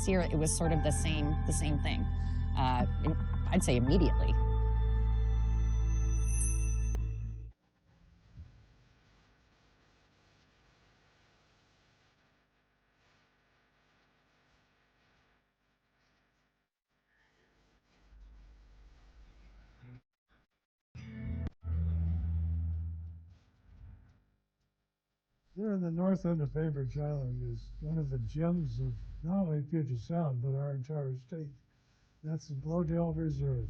this year, it was sort of the same thing. I'd say immediately. Here in the north end of Bainbridge Island is one of the gems of not only Puget Sound, but our entire state. That's the Blowdale Reserve.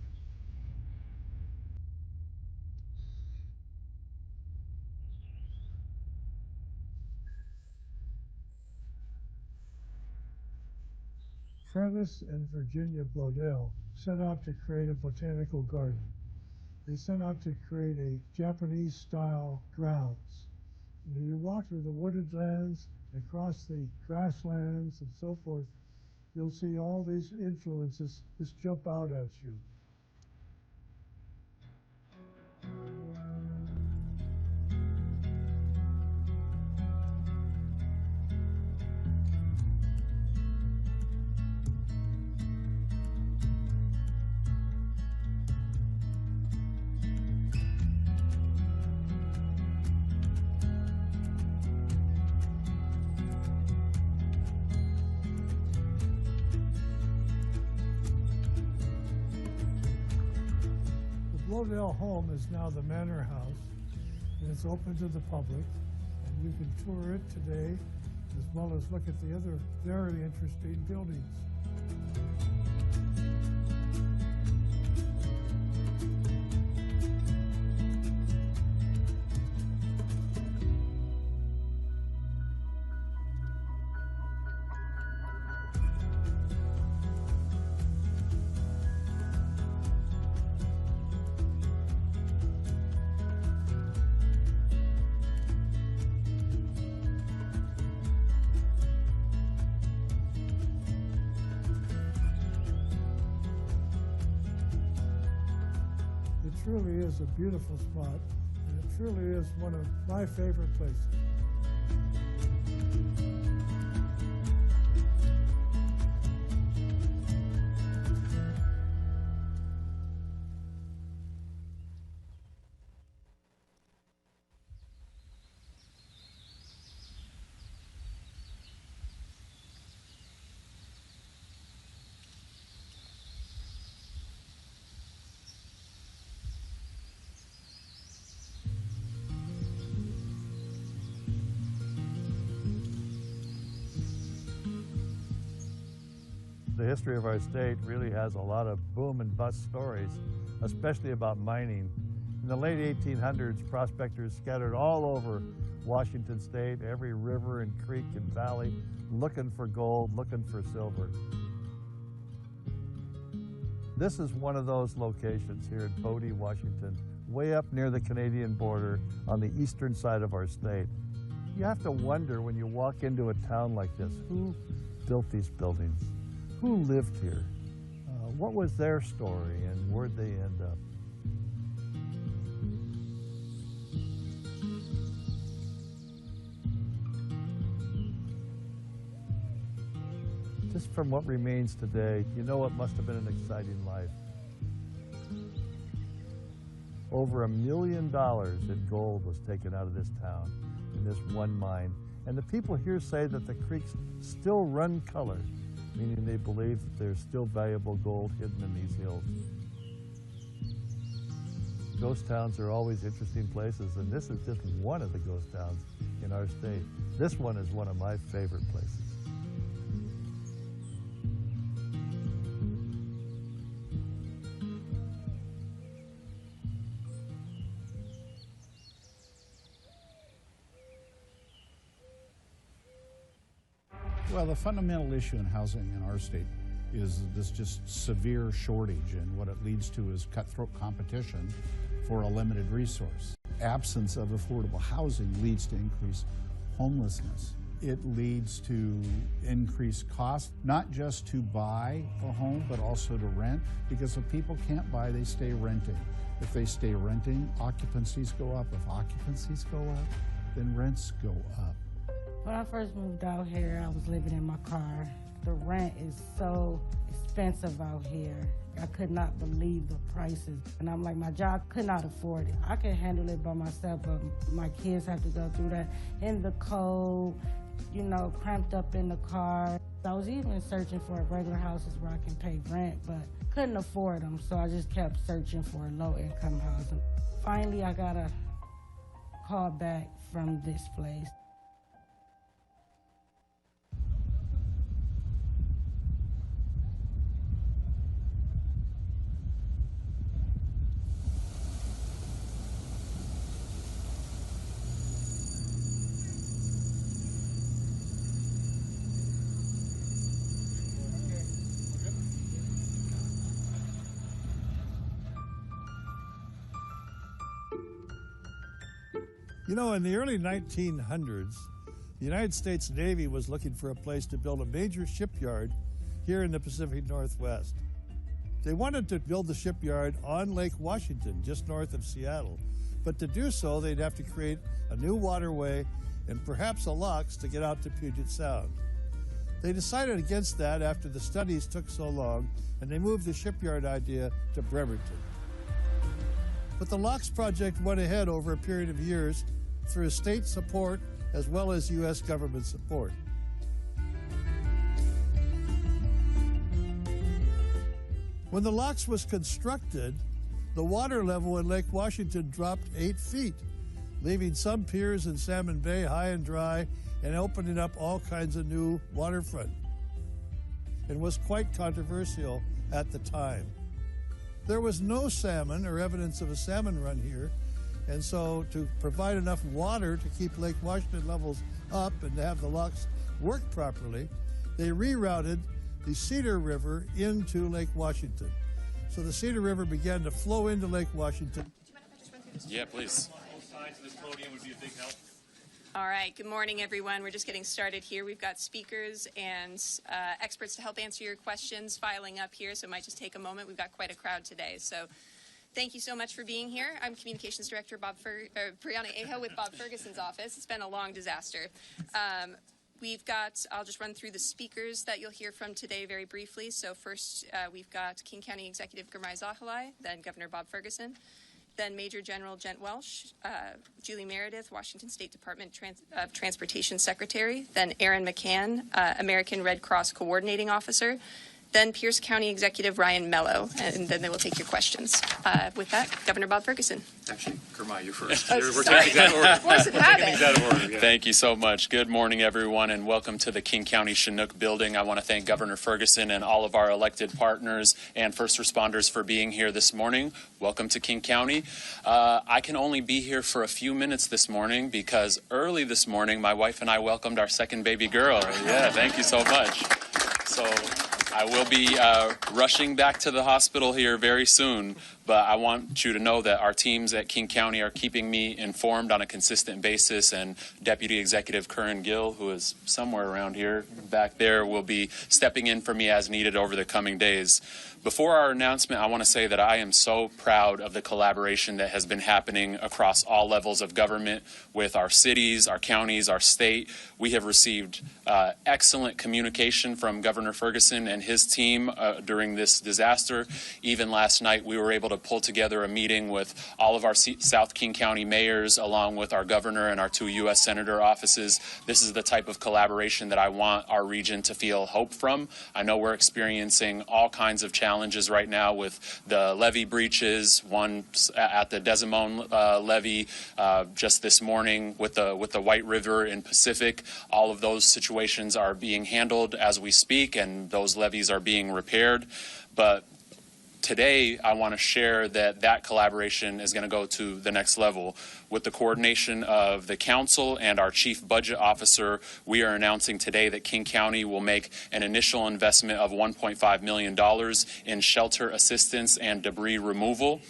Francis and Virginia Blowdale set out to create a botanical garden. They set out to create a Japanese-style grounds. And you walk through the wooded lands, across the grasslands and so forth, you'll see all these influences just jump out at you. Blowdale home is now the Manor House, and it's open to the public, and you can tour it today, as well as look at the other very interesting buildings. It truly is a beautiful spot, and it truly is one of my favorite places. The history of our state really has a lot of boom and bust stories, especially about mining. In the late 1800s, prospectors scattered all over Washington state, every river and creek and valley, looking for gold, looking for silver. This is one of those locations here in Bodie, Washington, way up near the Canadian border on the eastern side of our state. You have to wonder when you walk into a town like this, who built these buildings? Who lived here? What was their story and where'd they end up? Just from what remains today, you know it must have been an exciting life. Over $1 million in gold was taken out of this town in this one mine. And the people here say that the creeks still run color, meaning they believe that there's still valuable gold hidden in these hills. Ghost towns are always interesting places, and this is just one of the ghost towns in our state. This one is one of my favorite places. Well, the fundamental issue in housing in our state is this just severe shortage, and what it leads to is cutthroat competition for a limited resource. Absence of affordable housing leads to increased homelessness. It leads to increased costs, not just to buy a home, but also to rent, because if people can't buy, they stay renting. If they stay renting, occupancies go up. If occupancies go up, then rents go up. When I first moved out here, I was living in my car. The rent is so expensive out here. I could not believe the prices. And I'm like, my job could not afford it. I can handle it by myself, but my kids have to go through that in the cold, you know, cramped up in the car. I was even searching for regular houses where I can pay rent, but couldn't afford them, so I just kept searching for low-income housing. Finally, I got a call back from this place. You know, in the early 1900s, the United States Navy was looking for a place to build a major shipyard here in the Pacific Northwest. They wanted to build the shipyard on Lake Washington, just north of Seattle. But to do so, they'd have to create a new waterway and perhaps a locks to get out to Puget Sound. They decided against that after the studies took so long, and they moved the shipyard idea to Bremerton. But the locks project went ahead over a period of years through state support as well as U.S. government support. When the locks was constructed, the water level in Lake Washington dropped 8 feet, leaving some piers in Salmon Bay high and dry and opening up all kinds of new waterfront. It was quite controversial at the time. There was no salmon or evidence of a salmon run here, and so to provide enough water to keep Lake Washington levels up and to have the locks work properly, they rerouted the Cedar River into Lake Washington. So the Cedar River began to flow into Lake Washington. Yeah, please. Both sides of this podium would be a big help. All right, good morning, everyone. We're just getting started here. We've got speakers and experts to help answer your questions filing up here, so it might just take a moment. We've got quite a crowd today, so thank you so much for being here. I'm Communications Director Brianna Aho with Bob Ferguson's office. It's been a long disaster. I'll just run through the speakers that you'll hear from today very briefly. So first, we've got King County Executive Gurmai Zahalai, then Governor Bob Ferguson, then Major General Gent Welsh, Julie Meredith, Washington State Department of Transportation Secretary, then Aaron McCann, American Red Cross Coordinating Officer, then Pierce County Executive Ryan Mello, and then they will take your questions. With that, Governor Bob Ferguson. Actually, Gurmai, you're first. Oh, We're taking things out of order. Force of habit. Things out of order, yeah. Thank you so much. Good morning, everyone, and welcome to the King County Chinook building. I want to thank Governor Ferguson and all of our elected partners and first responders for being here this morning. Welcome to King County. I can only be here for a few minutes this morning because early this morning, my wife and I welcomed our second baby girl. Yeah, thank you so much. So I will be rushing back to the hospital here very soon, but I want you to know that our teams at King County are keeping me informed on a consistent basis, and Deputy Executive Curran Gill, who is somewhere around here back there, will be stepping in for me as needed over the coming days. Before our announcement, I want to say that I am so proud of the collaboration that has been happening across all levels of government with our cities, our counties, our state. We have received excellent communication from Governor Ferguson and his team during this disaster. Even last night, we were able to pull together a meeting with all of our South King County mayors, along with our governor and our 2 U.S. Senator offices. This is the type of collaboration that I want our region to feel hope from. I know we're experiencing all kinds of challenges right now with the levee breaches, one at the Desimone levee just this morning with the White River in Pacific. All of those situations are being handled as we speak, and those levees are being repaired. But today, I want to share that collaboration is going to go to the next level. With the coordination of the council and our chief budget officer, we are announcing today that King County will make an initial investment of $1.5 million in shelter assistance and debris removal.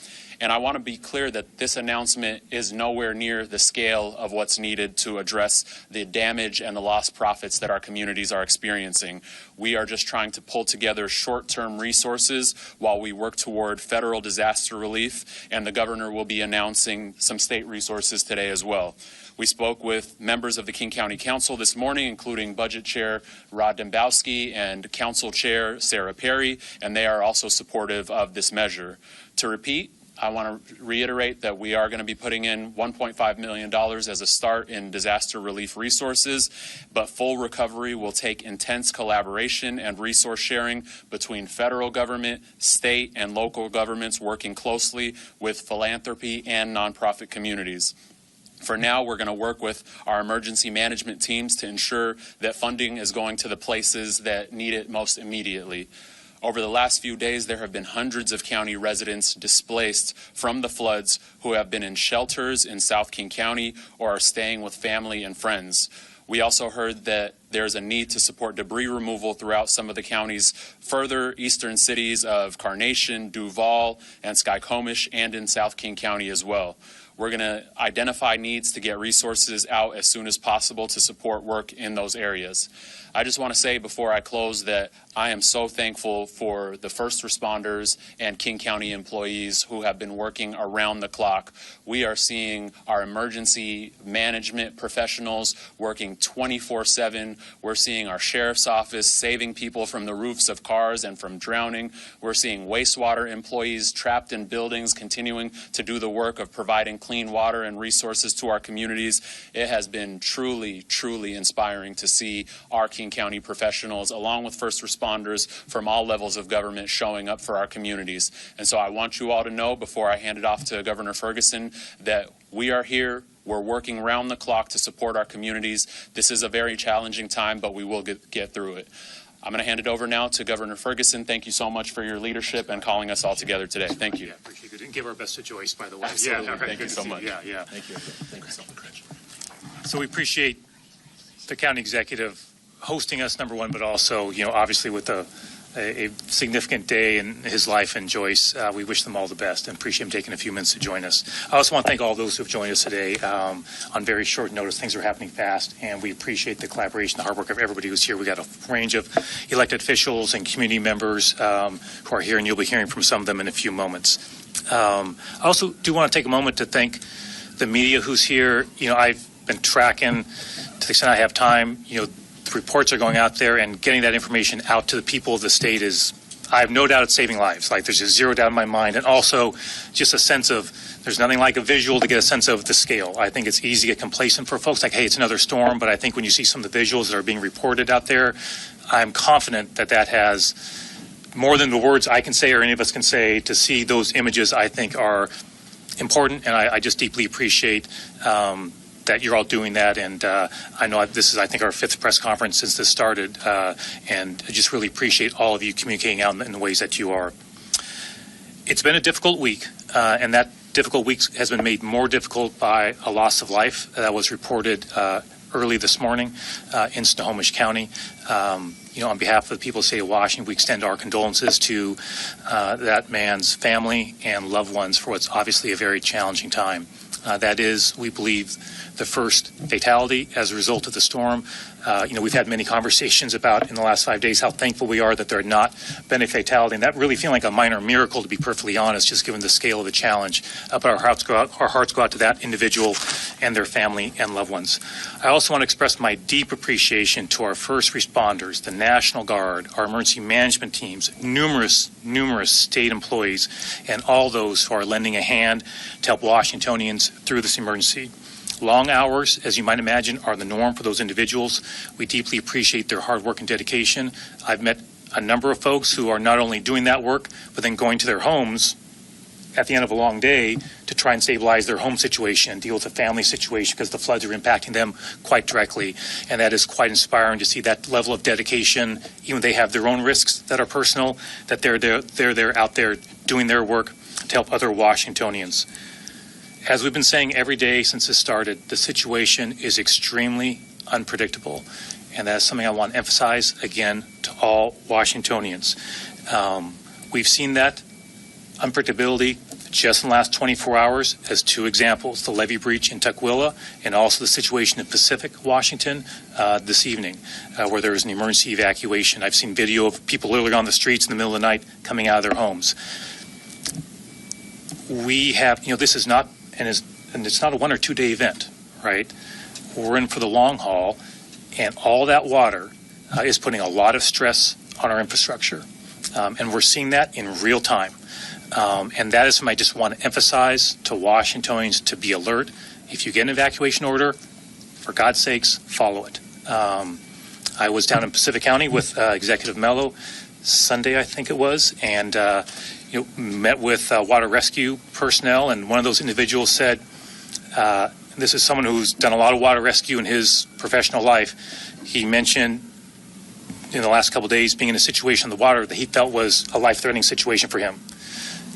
And I want to be clear that this announcement is nowhere near the scale of what's needed to address the damage and the lost profits that our communities are experiencing. We are just trying to pull together short-term resources while we work toward federal disaster relief, and the governor will be announcing some state resources today as well. We spoke with members of the King County Council this morning, including Budget Chair Rod Dembowski and Council Chair Sarah Perry, and they are also supportive of this measure. To repeat, I want to reiterate that we are going to be putting in $1.5 million as a start in disaster relief resources, but full recovery will take intense collaboration and resource sharing between federal government, state, and local governments working closely with philanthropy and nonprofit communities. For now, we're going to work with our emergency management teams to ensure that funding is going to the places that need it most immediately. Over the last few days, there have been hundreds of county residents displaced from the floods who have been in shelters in South King County or are staying with family and friends. We also heard that there's a need to support debris removal throughout some of the county's further eastern cities of Carnation, Duval, and Skykomish, and in South King County as well. We're going to identify needs to get resources out as soon as possible to support work in those areas. I just want to say before I close that I am so thankful for the first responders and King County employees who have been working around the clock. We are seeing our emergency management professionals working 24/7. We're seeing our sheriff's office saving people from the roofs of cars and from drowning. We're seeing wastewater employees trapped in buildings continuing to do the work of providing clean water and resources to our communities. It has been truly, truly inspiring to see our King County professionals, along with first responders from all levels of government, showing up for our communities. And so I want you all to know before I hand it off to Governor Ferguson that we are here. We're working round the clock to support our communities. This is a very challenging time, but we will get through it. I'm going to hand it over now to Governor Ferguson. Thank you so much for your leadership and calling us all together today. Thank you. Yeah, appreciate it. And give our best to Joyce, by the way. Absolutely. Yeah, Thank you so much. Yeah. Thank you. Thank you so much. So we appreciate the county executive hosting us, number one, but also, obviously with a significant day in his life, and Joyce, we wish them all the best and appreciate him taking a few minutes to join us. I also want to thank all those who have joined us today on very short notice. Things are happening fast, and we appreciate the collaboration, the hard work of everybody who's here. We got a range of elected officials and community members who are here, and you'll be hearing from some of them in a few moments. I also do want to take a moment to thank the media who's here. I've been tracking, to the extent I have time, the reports are going out there, and getting that information out to the people of the state is, I have no doubt it's saving lives. Like, there's just zero doubt in my mind. And also just a sense of, there's nothing like a visual to get a sense of the scale. I think it's easy to get complacent for folks, like, hey, it's another storm. But I think when you see some of the visuals that are being reported out there, I'm confident that that has more than the words I can say or any of us can say. To see those images, I think, are important, and I just deeply appreciate that you're all doing that. And I know this is, I think, our 5th press conference since this started, and I just really appreciate all of you communicating out in the ways that you are. It's been a difficult week, and that difficult week has been made more difficult by a loss of life that was reported early this morning in Snohomish County. On behalf of the people of the state of Washington, we extend our condolences to that man's family and loved ones for what's obviously a very challenging time. That is, we believe, the first fatality as a result of the storm. We've had many conversations about in the last 5 days how thankful we are that there had not been a fatality, and that really feeling like a minor miracle, to be perfectly honest, just given the scale of the challenge. But our hearts go out to that individual and their family and loved ones. I also want to express my deep appreciation to our first responders, the National Guard, our emergency management teams, numerous state employees, and all those who are lending a hand to help Washingtonians through this emergency. Long hours, as you might imagine, are the norm for those individuals. We deeply appreciate their hard work and dedication. I've met a number of folks who are not only doing that work, but then going to their homes at the end of a long day to try and stabilize their home situation and deal with the family situation, because the floods are impacting them quite directly. And that is quite inspiring to see that level of dedication. Even they have their own risks that are personal, that they're out there doing their work to help other Washingtonians. As we've been saying every day since this started, the situation is extremely unpredictable. And that's something I want to emphasize again to all Washingtonians. We've seen that unpredictability just in the last 24 hours as two examples, the levee breach in Tukwila and also the situation in Pacific Washington this evening where there was an emergency evacuation. I've seen video of people literally on the streets in the middle of the night coming out of their homes. We have, this is not, and it's not a 1 or 2 day event, right? We're in for the long haul, and all that water is putting a lot of stress on our infrastructure. And we're seeing that in real time. And that is something I just want to emphasize to Washingtonians to be alert. If you get an evacuation order, for God's sakes, follow it. I was down in Pacific County with Executive Mello Sunday, I think it was, and met with water rescue personnel, and one of those individuals said, this is someone who's done a lot of water rescue in his professional life. He mentioned in the last couple of days being in a situation in the water that he felt was a life-threatening situation for him.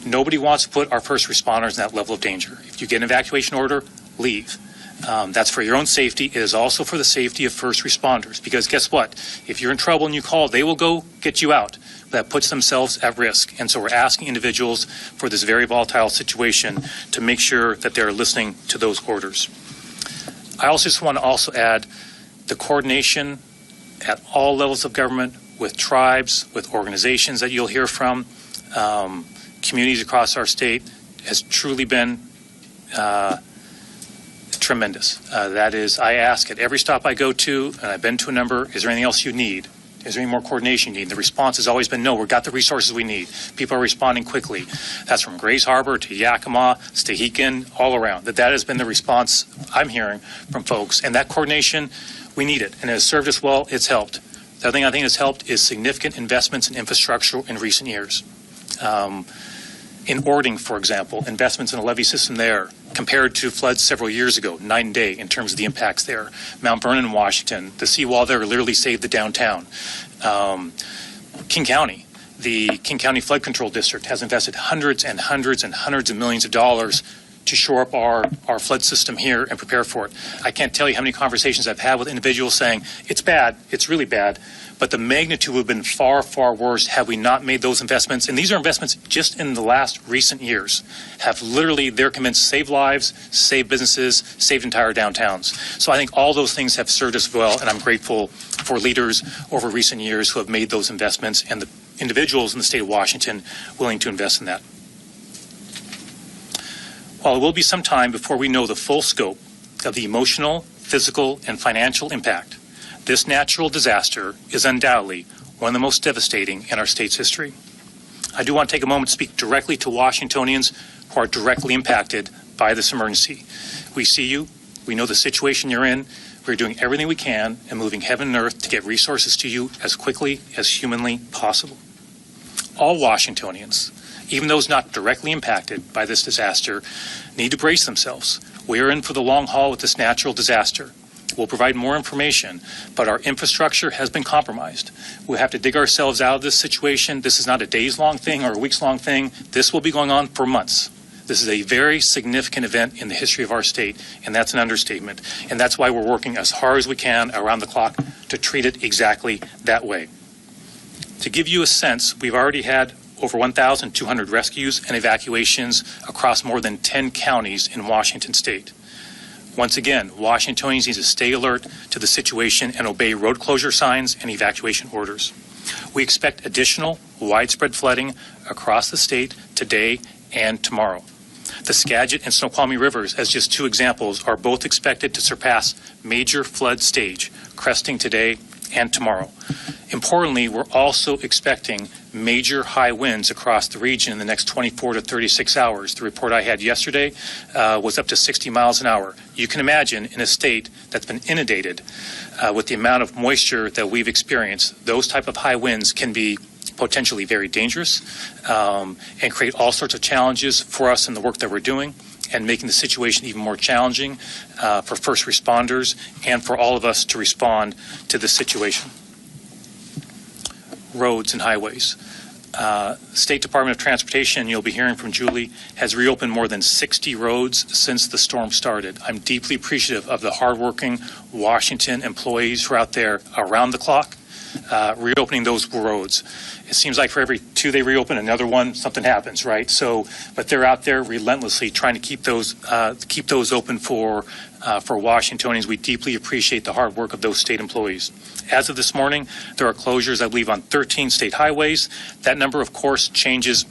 Nobody wants to put our first responders in that level of danger. If you get an evacuation order, leave. That's for your own safety. It is also for the safety of first responders, because guess what? If you're in trouble and you call, they will go get you out. That puts themselves at risk. And so we're asking individuals for this very volatile situation to make sure that they're listening to those orders. I also just want to also add the coordination at all levels of government with tribes, with organizations that you'll hear from, communities across our state has truly been tremendous. That is, I ask at every stop I go to, and I've been to a number, is there anything else you need? Is there any more coordination you need? The response has always been, no, we've got the resources we need. People are responding quickly. That's from Grays Harbor to Yakima, Stehekin, all around. That has been the response I'm hearing from folks. And that coordination, we need it. And it has served us well. It's helped. The other thing I think has helped is significant investments in infrastructure in recent years. In Ording, for example, investments in a levee system there compared to floods several years ago, night and day in terms of the impacts there. Mount Vernon, Washington, the seawall there literally saved the downtown. King County, the King County Flood Control District has invested hundreds and hundreds and hundreds of millions of dollars to shore up our flood system here and prepare for it. I can't tell you how many conversations I've had with individuals saying, it's bad, it's really bad, but the magnitude would have been far, far worse had we not made those investments. And these are investments just in the last recent years, have literally, they're convinced, saved lives, saved businesses, saved entire downtowns. So I think all those things have served us well, and I'm grateful for leaders over recent years who have made those investments and the individuals in the state of Washington willing to invest in that. While it will be some time before we know the full scope of the emotional, physical, and financial impact, this natural disaster is undoubtedly one of the most devastating in our state's history. I do want to take a moment to speak directly to Washingtonians who are directly impacted by this emergency. We see you. We know the situation you're in. We're doing everything we can and moving heaven and earth to get resources to you as quickly as humanly possible. All Washingtonians, even those not directly impacted by this disaster, need to brace themselves. We are in for the long haul with this natural disaster. We'll provide more information, but our infrastructure has been compromised. We have to dig ourselves out of this situation. This is not a days-long thing or a weeks-long thing. This will be going on for months. This is a very significant event in the history of our state, and that's an understatement. And that's why we're working as hard as we can around the clock to treat it exactly that way. To give you a sense, we've already had over 1,200 rescues and evacuations across more than 10 counties in Washington state. Once again, Washingtonians need to stay alert to the situation and obey road closure signs and evacuation orders. We expect additional widespread flooding across the state today and tomorrow. The Skagit and Snoqualmie rivers, as just two examples, are both expected to surpass major flood stage, cresting today and tomorrow. Importantly, we're also expecting major high winds across the region in the next 24 to 36 hours. The report I had yesterday was up to 60 miles an hour. You can imagine in a state that's been inundated with the amount of moisture that we've experienced, those type of high winds can be potentially very dangerous and create all sorts of challenges for us in the work that we're doing, and making the situation even more challenging for first responders and for all of us to respond to this situation. Roads and highways. State Department of Transportation, you'll be hearing from Julie, has reopened more than 60 roads since the storm started. I'm deeply appreciative of the hardworking Washington employees who are out there around the clock, reopening those roads. It seems like for every 2 they reopen, another one, something happens, right? So, but they're out there relentlessly trying to keep those open for Washingtonians. We deeply appreciate the hard work of those state employees. As of this morning, there are closures, I believe, on 13 state highways. That number, of course, changes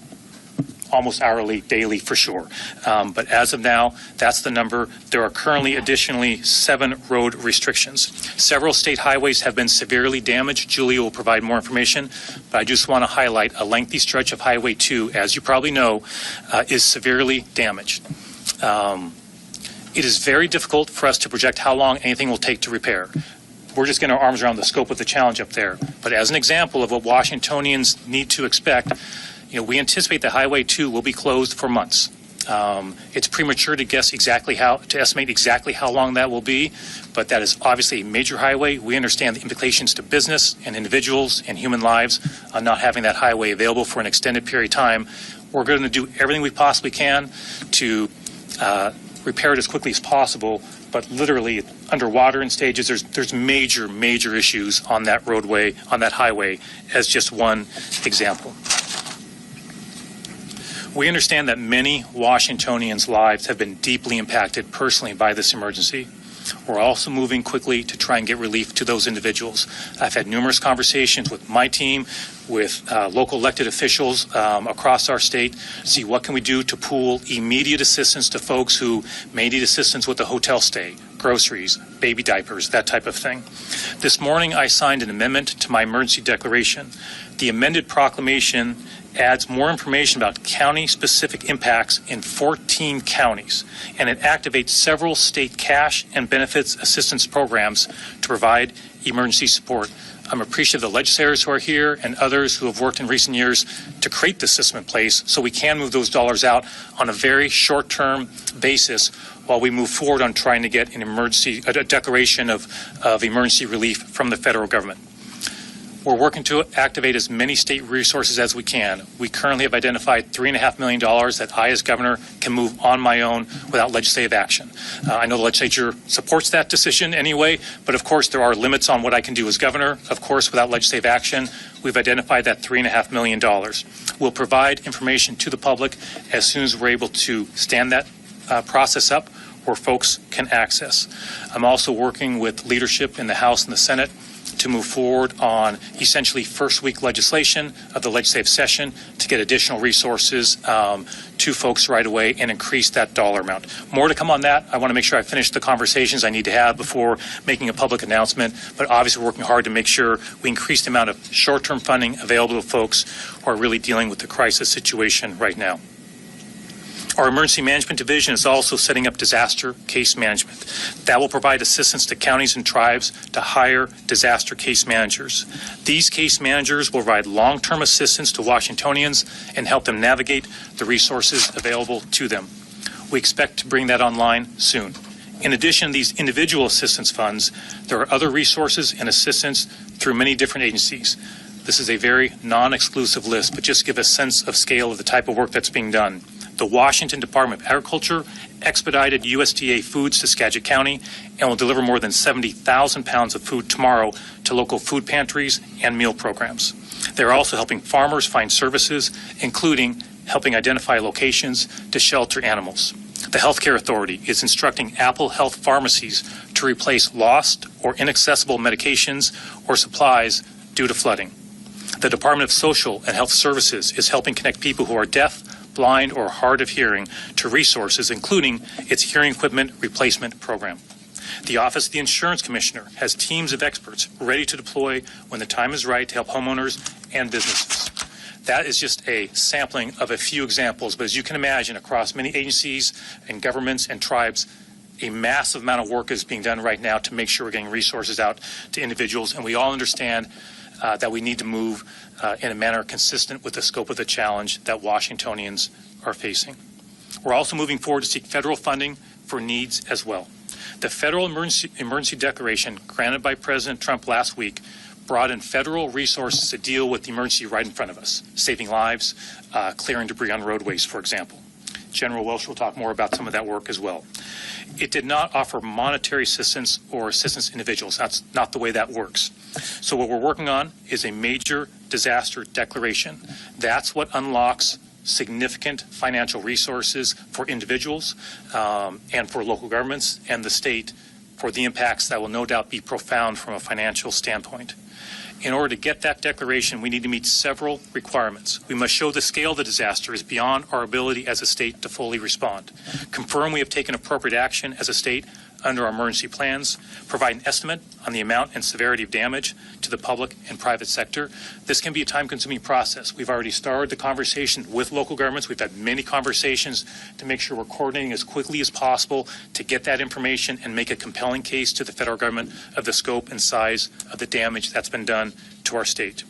almost hourly, daily for sure. But as of now, that's the number. There are currently additionally 7 road restrictions. Several state highways have been severely damaged. Julia will provide more information, but I just want to highlight a lengthy stretch of Highway 2, as you probably know, is severely damaged. It is very difficult for us to project how long anything will take to repair. We're just getting our arms around the scope of the challenge up there. But as an example of what Washingtonians need to expect, we anticipate that Highway 2 will be closed for months. It's premature to estimate exactly how long that will be, but that is obviously a major highway. We understand the implications to business and individuals and human lives on not having that highway available for an extended period of time. We're going to do everything we possibly can to repair it as quickly as possible, but literally underwater in stages, there's major issues on that roadway, on that highway, as just one example. We understand that many Washingtonians' lives have been deeply impacted personally by this emergency. We're also moving quickly to try and get relief to those individuals. I've had numerous conversations with my team, with local elected officials across our state, to see what can we do to pool immediate assistance to folks who may need assistance with a hotel stay, groceries, baby diapers, that type of thing. This morning, I signed an amendment to my emergency declaration. The amended proclamation adds more information about county-specific impacts in 14 counties, and it activates several state cash and benefits assistance programs to provide emergency support. I'm appreciative of the legislators who are here and others who have worked in recent years to create this system in place so we can move those dollars out on a very short-term basis while we move forward on trying to get a declaration of emergency relief from the federal government. We're working to activate as many state resources as we can. We currently have identified $3.5 million that I, as governor, can move on my own without legislative action. I know the legislature supports that decision anyway, but of course there are limits on what I can do as governor. Of course, without legislative action, we've identified that $3.5 million. We'll provide information to the public as soon as we're able to stand that process up where folks can access. I'm also working with leadership in the House and the Senate to move forward on essentially first week legislation of the legislative session to get additional resources to folks right away and increase that dollar amount. More to come on that. I want to make sure I finish the conversations I need to have before making a public announcement, but obviously working hard to make sure we increase the amount of short-term funding available to folks who are really dealing with the crisis situation right now. Our Emergency Management Division is also setting up disaster case management. That will provide assistance to counties and tribes to hire disaster case managers. These case managers will provide long-term assistance to Washingtonians and help them navigate the resources available to them. We expect to bring that online soon. In addition to these individual assistance funds, there are other resources and assistance through many different agencies. This is a very non-exclusive list, but just give a sense of scale of the type of work that's being done. The Washington Department of Agriculture expedited USDA foods to Skagit County and will deliver more than 70,000 pounds of food tomorrow to local food pantries and meal programs. They're also helping farmers find services, including helping identify locations to shelter animals. The Healthcare Authority is instructing Apple Health pharmacies to replace lost or inaccessible medications or supplies due to flooding. The Department of Social and Health Services is helping connect people who are deaf, blind, or hard of hearing to resources, including its hearing equipment replacement program. The Office of the Insurance Commissioner has teams of experts ready to deploy when the time is right to help homeowners and businesses. That is just a sampling of a few examples, but as you can imagine, across many agencies and governments and tribes, a massive amount of work is being done right now to make sure we're getting resources out to individuals, and we all understand that we need to move in a manner consistent with the scope of the challenge that Washingtonians are facing. We're also moving forward to seek federal funding for needs as well. The federal emergency declaration granted by President Trump last week brought in federal resources to deal with the emergency right in front of us, saving lives, clearing debris on roadways, for example. General Welsh will talk more about some of that work as well. It did not offer monetary assistance or assistance to individuals. That's not the way that works. So what we're working on is a major disaster declaration. That's what unlocks significant financial resources for individuals and for local governments and the state for the impacts that will no doubt be profound from a financial standpoint. In order to get that declaration, we need to meet several requirements. We must show the scale of the disaster is beyond our ability as a state to fully respond. Confirm we have taken appropriate action as a state under our emergency plans. Provide an estimate on the amount and severity of damage to the public and private sector. This can be a time-consuming process. We've already started the conversation with local governments. We've had many conversations to make sure we're coordinating as quickly as possible to get that information and make a compelling case to the federal government of the scope and size of the damage that's been done to our state.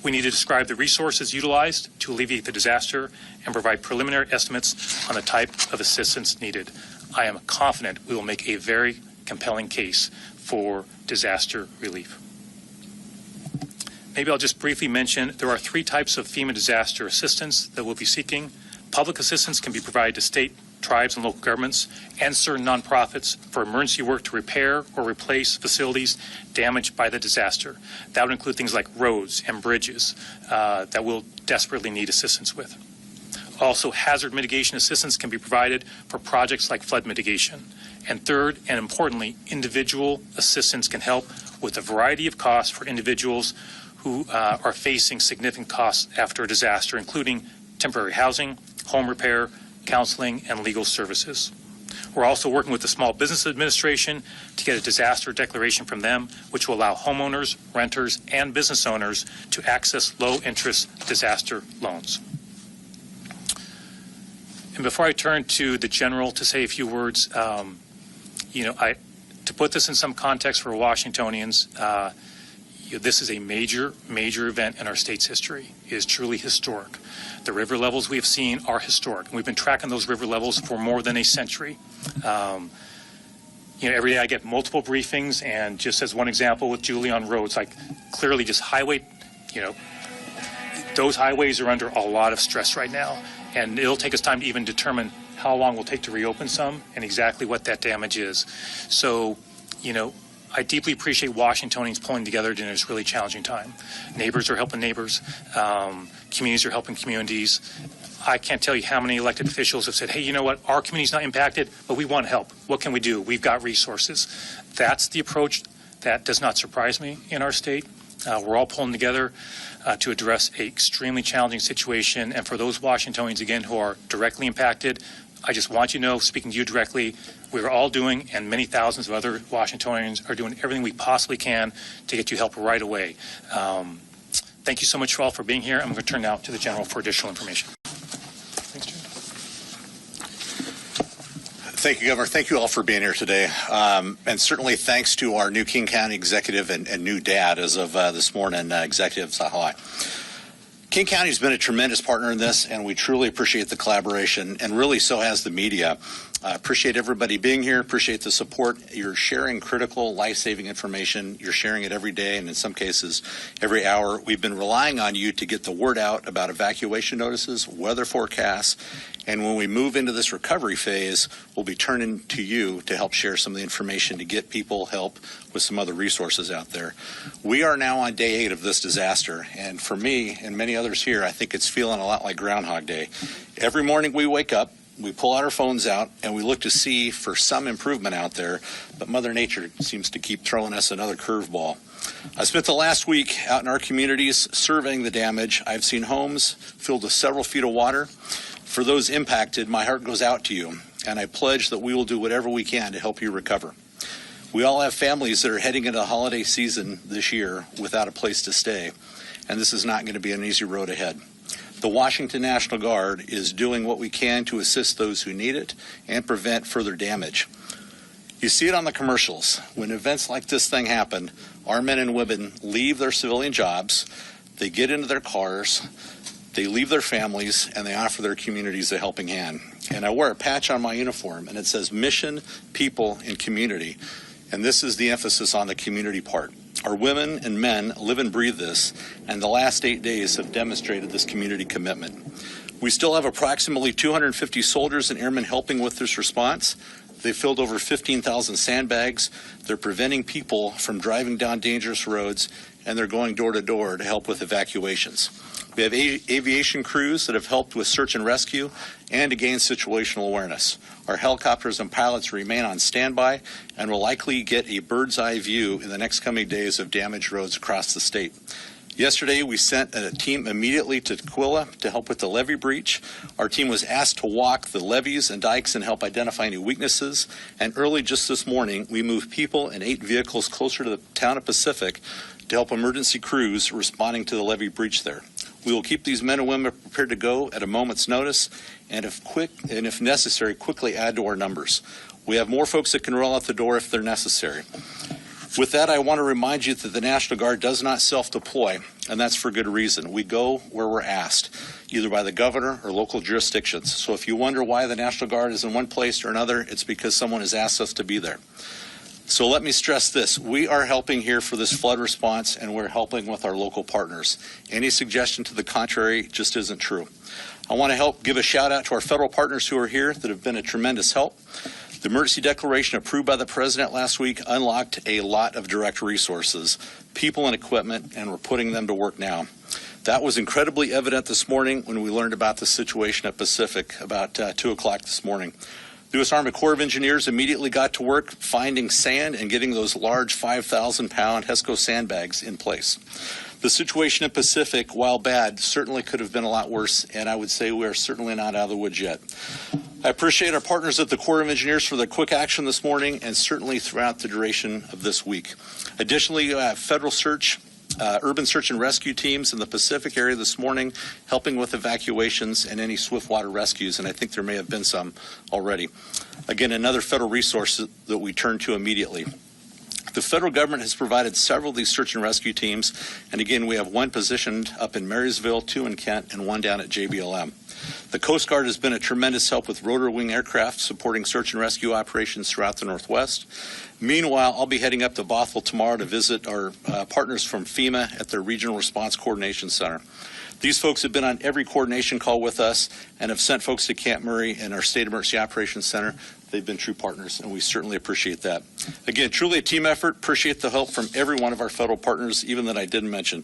We need to describe the resources utilized to alleviate the disaster and provide preliminary estimates on the type of assistance needed. I am confident we will make a very compelling case for disaster relief. Maybe I'll just briefly mention there are 3 types of FEMA disaster assistance that we'll be seeking. Public assistance can be provided to state, tribes, and local governments and certain nonprofits for emergency work to repair or replace facilities damaged by the disaster. That would include things like roads and bridges that we'll desperately need assistance with. Also, hazard mitigation assistance can be provided for projects like flood mitigation. And third, and importantly, individual assistance can help with a variety of costs for individuals who are facing significant costs after a disaster, including temporary housing, home repair, counseling, and legal services. We're also working with the Small Business Administration to get a disaster declaration from them, which will allow homeowners, renters, and business owners to access low-interest disaster loans. And before I turn to the general to say a few words, to put this in some context for Washingtonians, this is a major event in our state's history. It is truly historic. The river levels we have seen are historic. And we've been tracking those river levels for more than a century. Every day I get multiple briefings, and just as one example with Julie on roads, like clearly just highway, those highways are under a lot of stress right now. And it'll take us time to even determine how long we'll take to reopen some and exactly what that damage is. So, I deeply appreciate Washingtonians pulling together during this really challenging time. Neighbors are helping neighbors. Communities are helping communities. I can't tell you how many elected officials have said, hey, you know what, our community's not impacted, but we want help. What can we do? We've got resources. That's the approach that does not surprise me in our state. We're all pulling together to address an extremely challenging situation. And for those Washingtonians, again, who are directly impacted, I just want you to know, speaking to you directly, we're all doing, and many thousands of other Washingtonians are doing everything we possibly can to get you help right away. Thank you so much all for being here. I'm going to turn now to the general for additional information. Thanks, Jim. Thank you, Governor. Thank you all for being here today. And certainly thanks to our new King County executive and new dad as of this morning, Executive Sahai. King County has been a tremendous partner in this, and we truly appreciate the collaboration, and really so has the media. Appreciate everybody being here, appreciate the support. You're sharing critical life-saving information. You're sharing it every day, and in some cases, every hour. We've been relying on you to get the word out about evacuation notices, weather forecasts, and when we move into this recovery phase, we'll be turning to you to help share some of the information to get people help with some other resources out there. We are now on day 8 of this disaster, and for me and many others here, I think it's feeling a lot like Groundhog Day. Every morning we wake up, we pull out our phones out, and we look to see for some improvement out there, but Mother Nature seems to keep throwing us another curveball. I spent the last week out in our communities surveying the damage. I've seen homes filled with several feet of water. For those impacted, my heart goes out to you, and I pledge that we will do whatever we can to help you recover. We all have families that are heading into the holiday season this year without a place to stay, and this is not going to be an easy road ahead. The Washington National Guard is doing what we can to assist those who need it and prevent further damage. You see it on the commercials. When events like this thing happen, our men and women leave their civilian jobs, they get into their cars, they leave their families, and they offer their communities a helping hand. And I wear a patch on my uniform, and it says mission, people, and community. And this is the emphasis on the community part. Our women and men live and breathe this, and the last 8 days have demonstrated this community commitment. We still have approximately 250 soldiers and airmen helping with this response. They filled over 15,000 sandbags. They're preventing people from driving down dangerous roads, and they're going door to door to help with evacuations. We have aviation crews that have helped with search and rescue and to gain situational awareness. Our helicopters and pilots remain on standby and will likely get a bird's eye view in the next coming days of damaged roads across the state. Yesterday, we sent a team immediately to Tukwila to help with the levee breach. Our team was asked to walk the levees and dikes and help identify any weaknesses. And early just this morning, we moved people and 8 vehicles closer to the town of Pacific to help emergency crews responding to the levee breach there. We will keep these men and women prepared to go at a moment's notice, and if necessary, quickly add to our numbers. We have more folks that can roll out the door if they're necessary. With that, I want to remind you that the National Guard does not self-deploy, and that's for good reason. We go where we're asked, either by the governor or local jurisdictions. So if you wonder why the National Guard is in one place or another, it's because someone has asked us to be there. So let me stress this. We are helping here for this flood response, and we're helping with our local partners. Any suggestion to the contrary just isn't true. I want to give a shout out to our federal partners who are here that have been a tremendous help. The emergency declaration approved by the president last week unlocked a lot of direct resources, people and equipment, and we're putting them to work now. That was incredibly evident this morning when we learned about the situation at Pacific about 2 o'clock this morning. The U.S. Army Corps of Engineers immediately got to work finding sand and getting those large 5,000-pound HESCO sandbags in place. The situation in Pacific, while bad, certainly could have been a lot worse, and I would say we are certainly not out of the woods yet. I appreciate our partners at the Corps of Engineers for their quick action this morning and certainly throughout the duration of this week. Additionally, you have federal search, urban search and rescue teams in the Pacific area this morning helping with evacuations and any swift water rescues, and I think there may have been some already. Again, another federal resource that we turn to immediately. The federal government has provided several of these search and rescue teams, and again, we have one positioned up in Marysville, 2 in Kent, and one down at JBLM. The Coast Guard has been a tremendous help with rotor wing aircraft supporting search and rescue operations throughout the Northwest. Meanwhile, I'll be heading up to Bothell tomorrow to visit our partners from FEMA at their Regional Response Coordination Center. These folks have been on every coordination call with us and have sent folks to Camp Murray and our State Emergency Operations Center. They've been true partners, and we certainly appreciate that. Again, truly a team effort. Appreciate the help from every one of our federal partners, even that I didn't mention.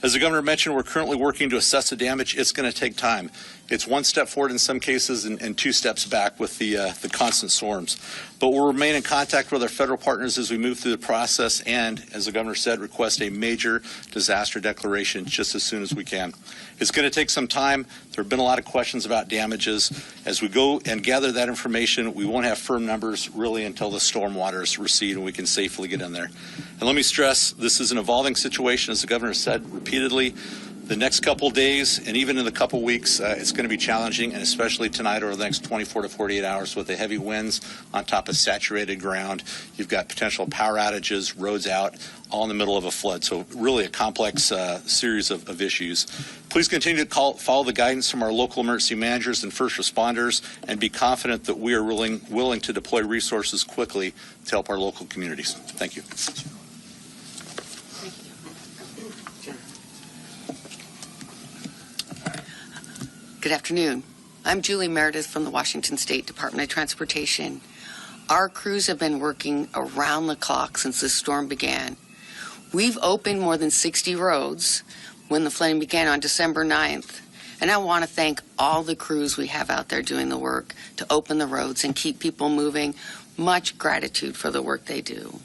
As the governor mentioned, we're currently working to assess the damage. It's going to take time. It's one step forward in some cases and 2 steps back with the constant storms. But we'll remain in contact with our federal partners as we move through the process and, as the governor said, request a major disaster declaration just as soon as we can. It's going to take some time. There have been a lot of questions about damages. As we go and gather that information, we won't have firm numbers really until the storm waters recede and we can safely get in there. And let me stress, this is an evolving situation, as the governor said repeatedly. The next couple days and even in the couple weeks, it's going to be challenging, and especially tonight or the next 24 to 48 hours with the heavy winds on top of saturated ground. You've got potential power outages, roads out, all in the middle of a flood. So really a complex series of issues. Please continue to follow the guidance from our local emergency managers and first responders and be confident that we are willing to deploy resources quickly to help our local communities. Thank you. Good afternoon. I'm Julie Meredith from the Washington State Department of Transportation. Our crews have been working around the clock since this storm began. We've opened more than 60 roads when the flooding began on December 9th. And I want to thank all the crews we have out there doing the work to open the roads and keep people moving. Much gratitude for the work they do.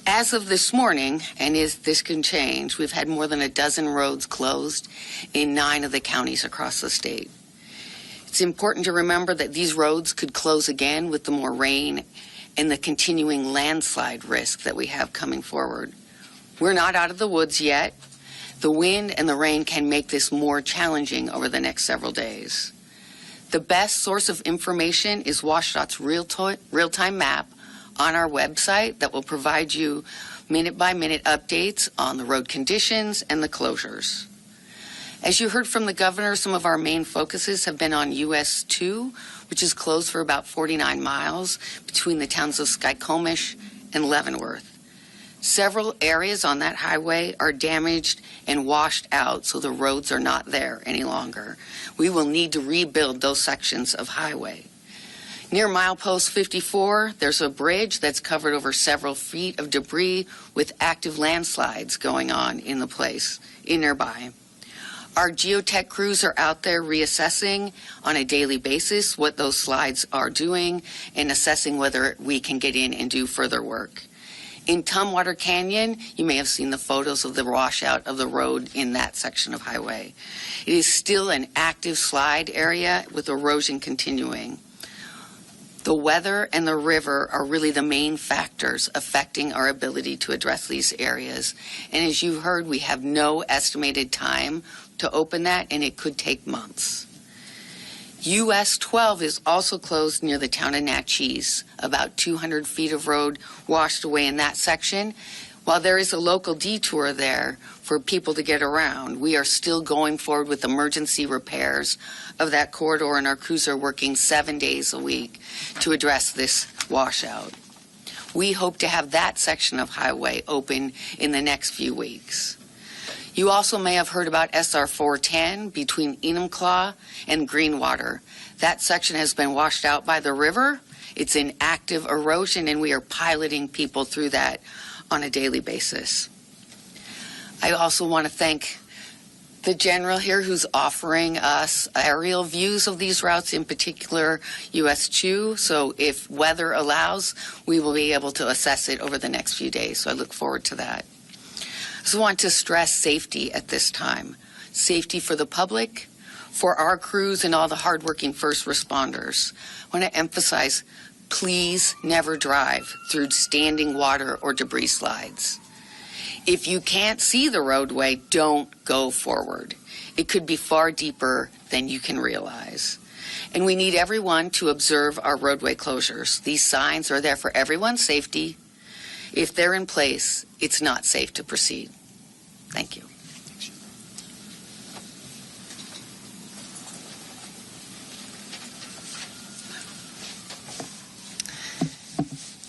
As of this morning, and this can change, we've had more than a dozen roads closed in 9 of the counties across the state. It's important to remember that these roads could close again with the more rain and the continuing landslide risk that we have coming forward. We're not out of the woods yet. The wind and the rain can make this more challenging over the next several days. The best source of information is WashDOT's real-time map on our website that will provide you minute-by-minute updates on the road conditions and the closures. As you heard from the governor, some of our main focuses have been on US 2, which is closed for about 49 miles between the towns of Skykomish and Leavenworth. Several areas on that highway are damaged and washed out, so the roads are not there any longer. We will need to rebuild those sections of highway. Near milepost 54, there's a bridge that's covered over several feet of debris with active landslides going on in the place, nearby. Our geotech crews are out there reassessing on a daily basis what those slides are doing and assessing whether we can get in and do further work. In Tumwater Canyon, you may have seen the photos of the washout of the road in that section of highway. It is still an active slide area with erosion continuing. The weather and the river are really the main factors affecting our ability to address these areas. And as you heard, we have no estimated time to open that, and it could take months. US 12 is also closed near the town of Natchez. About 200 feet of road washed away in that section. While there is a local detour there for people to get around, we are still going forward with emergency repairs of that corridor, and our crews are working 7 days a week to address this washout. We hope to have that section of highway open in the next few weeks. You also may have heard about SR410 between Enumclaw and Greenwater. That section has been washed out by the river. It's in active erosion, and we are piloting people through that on a daily basis. I also want to thank the general here who's offering us aerial views of these routes, in particular US 2. So if weather allows, we will be able to assess it over the next few days. So I look forward to that. I just want to stress safety at this time. Safety for the public, for our crews and all the hardworking first responders. I want to emphasize, please never drive through standing water or debris slides. If you can't see the roadway, don't go forward. It could be far deeper than you can realize. And we need everyone to observe our roadway closures. These signs are there for everyone's safety. If they're in place, it's not safe to proceed. Thank you.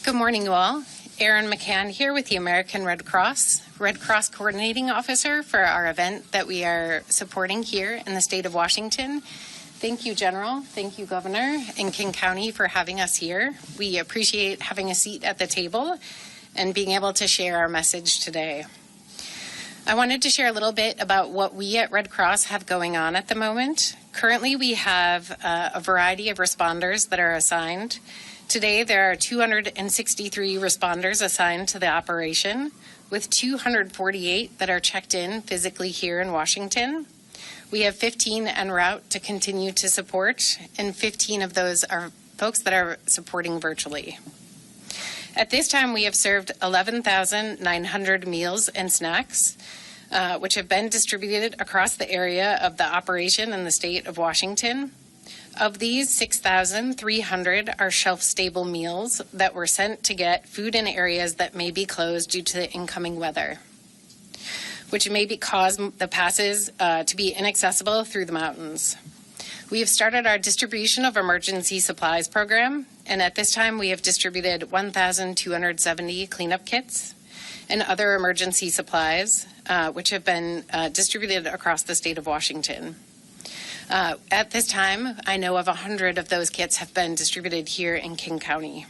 Good morning, you all. Erin McCann here with the American Red Cross Coordinating Officer for our event that we are supporting here in the state of Washington. Thank you, General. Thank you, Governor and King County for having us here. We appreciate having a seat at the table and being able to share our message today. I wanted to share a little bit about what we at Red Cross have going on at the moment. Currently, we have a variety of responders that are assigned. Today, there are 263 responders assigned to the operation, with 248 that are checked in physically here in Washington. We have 15 en route to continue to support, and 15 of those are folks that are supporting virtually. At this time, we have served 11,900 meals and snacks, which have been distributed across the area of the operation in the state of Washington. Of these, 6,300 are shelf-stable meals that were sent to get food in areas that may be closed due to the incoming weather, which may cause the passes to be inaccessible through the mountains. We have started our distribution of emergency supplies program, and at this time we have distributed 1,270 cleanup kits and other emergency supplies, which have been distributed across the state of Washington. At this time, I know of 100 of those kits have been distributed here in King County.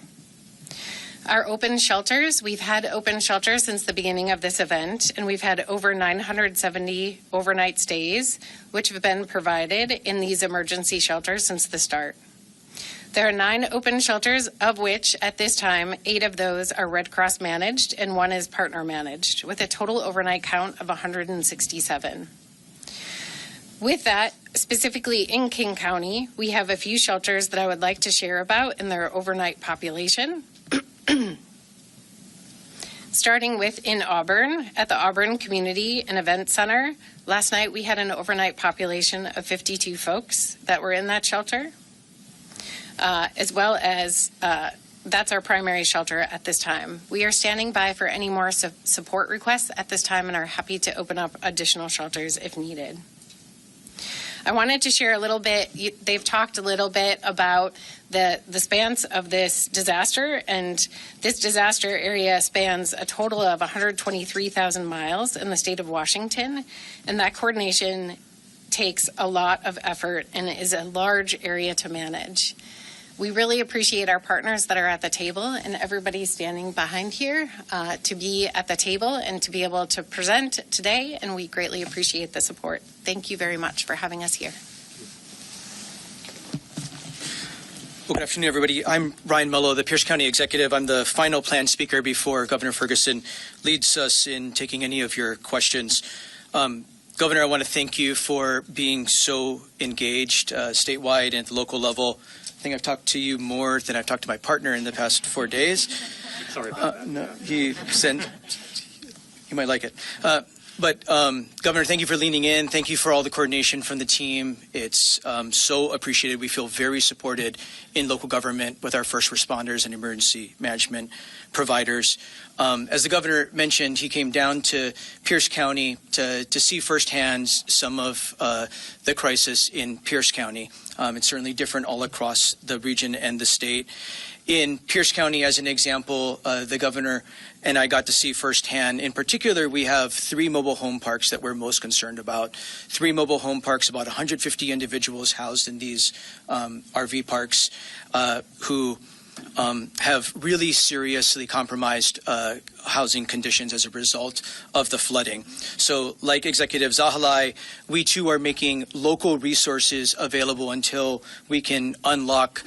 Our open shelters, we've had open shelters since the beginning of this event, and we've had over 970 overnight stays, which have been provided in these emergency shelters since the start. There are 9 open shelters, of which at this time, 8 of those are Red Cross managed and 1 is partner managed, with a total overnight count of 167. With that, specifically in King County, we have a few shelters that I would like to share about in their overnight population. Starting with in Auburn, at the Auburn Community and Event Center, last night we had an overnight population of 52 folks that were in that shelter, as well as that's our primary shelter at this time. We are standing by for any more support requests at this time and are happy to open up additional shelters if needed. I wanted to share a little bit. They've talked a little bit about the spans of this disaster, and this disaster area spans a total of 123,000 miles in the state of Washington, and that coordination takes a lot of effort and is a large area to manage. We really appreciate our partners that are at the table and everybody standing behind here to be at the table and to be able to present today, and we greatly appreciate the support. Thank you very much for having us here. Well, good afternoon, everybody. I'm Ryan Mello, the Pierce County Executive. I'm the final planned speaker before Governor Ferguson leads us in taking any of your questions. Governor, I want to thank you for being so engaged statewide and at the local level. I think I've talked to you more than I've talked to my partner in the past 4 days. Sorry about that. No, he might like it. But Governor, thank you for leaning in. Thank you for all the coordination from the team. It's so appreciated. We feel very supported in local government with our first responders and emergency management providers. As the governor mentioned, he came down to Pierce County to see firsthand some of the crisis in Pierce County. It's certainly different all across the region and the state. In Pierce County, as an example, the governor and I got to see firsthand. In particular, we have 3 mobile home parks that we're most concerned about. 3 mobile home parks, about 150 individuals housed in these RV parks who have really seriously compromised housing conditions as a result of the flooding. So like Executive Zahalai, we too are making local resources available until we can unlock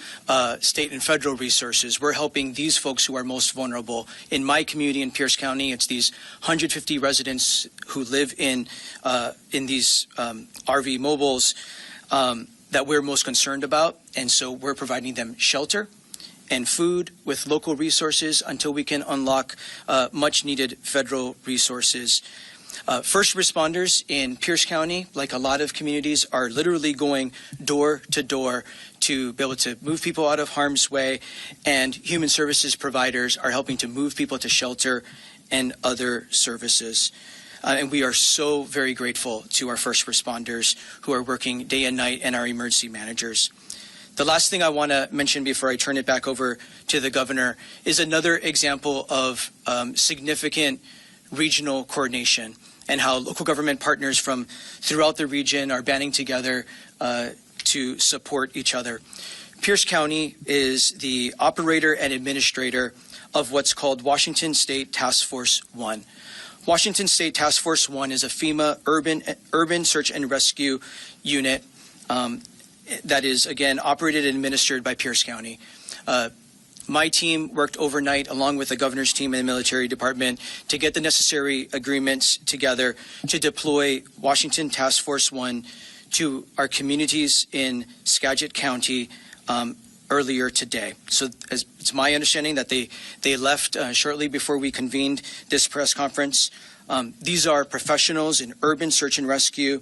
state and federal resources. We're helping these folks who are most vulnerable. In my community in Pierce County, it's these 150 residents who live in these RV mobiles that we're most concerned about. And so we're providing them shelter and food with local resources until we can unlock much needed federal resources. First responders in Pierce County, like a lot of communities, are literally going door to door to be able to move people out of harm's way, and human services providers are helping to move people to shelter and other services. And we are so very grateful to our first responders who are working day and night, and our emergency managers. The last thing I want to mention before I turn it back over to the governor is another example of significant regional coordination and how local government partners from throughout the region are banding together to support each other. Pierce County is the operator and administrator of what's called Washington State Task Force 1. Washington State Task Force 1 is a FEMA urban search and rescue unit that is, again, operated and administered by Pierce County. My team worked overnight along with the governor's team and the military department to get the necessary agreements together to deploy Washington Task Force 1 to our communities in Skagit County earlier today. So it's my understanding that they left shortly before we convened this press conference. These are professionals in urban search and rescue,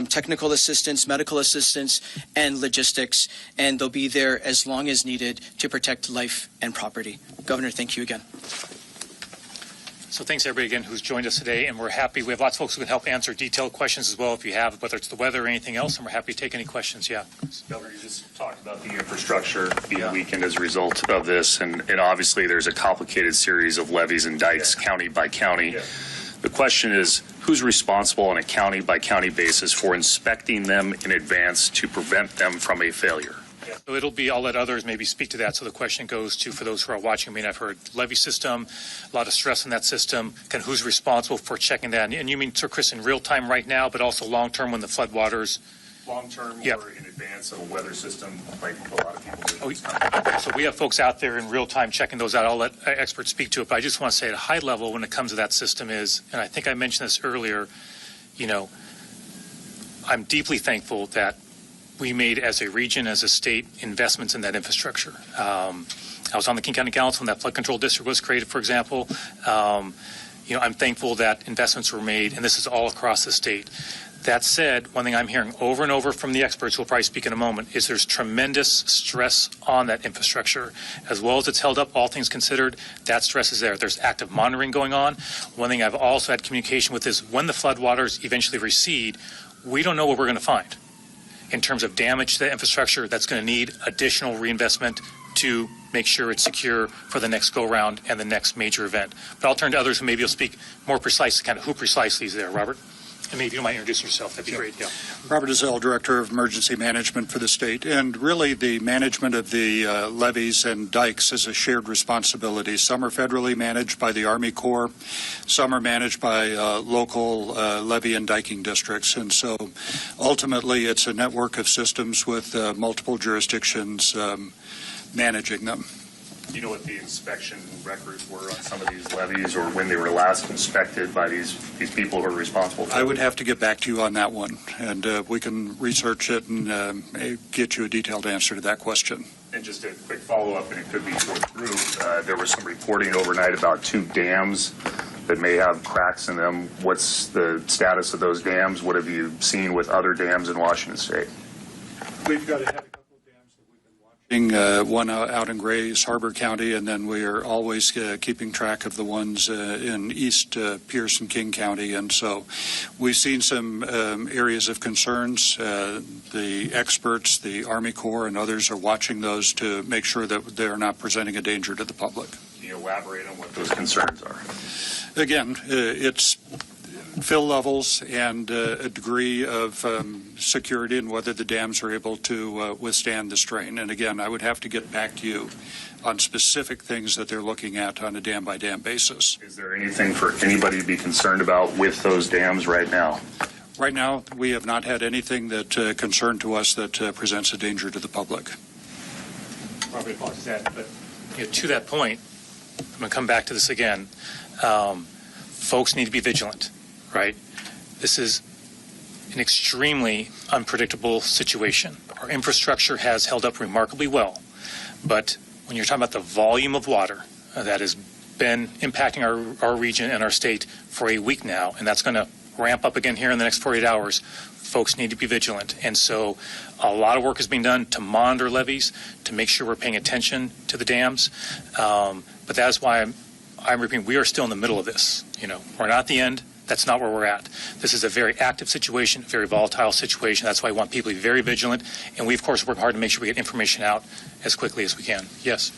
technical assistance, medical assistance, and logistics, and they'll be there as long as needed to protect life and property. Governor, thank you again. So thanks everybody again who's joined us today, and we're happy. We have lots of folks who can help answer detailed questions as well if you have, whether it's the weather or anything else, and we're happy to take any questions. Yeah. Governor, you just talked about the infrastructure being weakened as a result of this, and obviously there's a complicated series of levees and dikes county by county. Yeah. The question is, who's responsible on a county-by-county basis for inspecting them in advance to prevent them from a failure? Yeah. So it'll be, I'll let others maybe speak to that. So the question goes to, for those who are watching, I mean, I've heard levee system, a lot of stress on that system. Who's responsible for checking that? And you mean, Sir Chris, in real time right now, but also long-term when the floodwaters? Long-term yep. or in advance of a weather system, like a lot of people do. So we have folks out there in real time checking those out. I'll let experts speak to it, but I just want to say at a high level when it comes to that system is, and I think I mentioned this earlier, you know, I'm deeply thankful that we made as a region, as a state, investments in that infrastructure. I was on the King County Council when that flood control district was created, for example. You know, I'm thankful that investments were made, and this is all across the state. That said, one thing I'm hearing over and over from the experts, who will probably speak in a moment, is there's tremendous stress on that infrastructure. As well as it's held up, all things considered, that stress is there. There's active monitoring going on. One thing I've also had communication with is when the floodwaters eventually recede, we don't know what we're going to find. in terms of damage to the infrastructure that's going to need additional reinvestment to make sure it's secure for the next go-round and the next major event. But I'll turn to others who maybe will speak more precisely, kind of who precisely is there. Robert? And maybe you might introduce yourself. That'd be great. Yeah. Robert Azell, Director of Emergency Management for the state. And really the management of the levees and dikes is a shared responsibility. Some are federally managed by the Army Corps. Some are managed by local levee and diking districts. And so ultimately it's a network of systems with multiple jurisdictions managing them. Do you know what the inspection records were on some of these levees, or when they were last inspected by these people who are responsible for it? I would have to get back to you on that one, and we can research it and get you a detailed answer to that question. And just a quick follow-up, and it could be for the group. There was some reporting overnight about 2 dams that may have cracks in them. What's the status of those dams? What have you seen with other dams in Washington State? We've got a one out in Grays Harbor County, and then we are always keeping track of the ones in East Pierce and King County. And so we've seen some areas of concerns. The experts, the Army Corps, and others are watching those to make sure that they're not presenting a danger to the public. Can you elaborate on what those concerns are? Again, it's fill levels and a degree of security and whether the dams are able to withstand the strain. And again, I would have to get back to you on specific things that they're looking at on a dam-by-dam basis. Is there anything for anybody to be concerned about with those dams right now? Right now, we have not had anything that concerned to us that presents a danger to the public. Probably apologize that, but to that point, I'm going to come back to this again. Folks need to be vigilant. Right? This is an extremely unpredictable situation. Our infrastructure has held up remarkably well, but when you're talking about the volume of water that has been impacting our region and our state for a week now, and that's going to ramp up again here in the next 48 hours, folks need to be vigilant. And so a lot of work is being done to monitor levees, to make sure we're paying attention to the dams. But that's why I'm repeating, we are still in the middle of this. We're not at the end. That's not where we're at. This is a very active situation, very volatile situation. That's why we want people to be very vigilant. And we, of course, work hard to make sure we get information out as quickly as we can. Yes.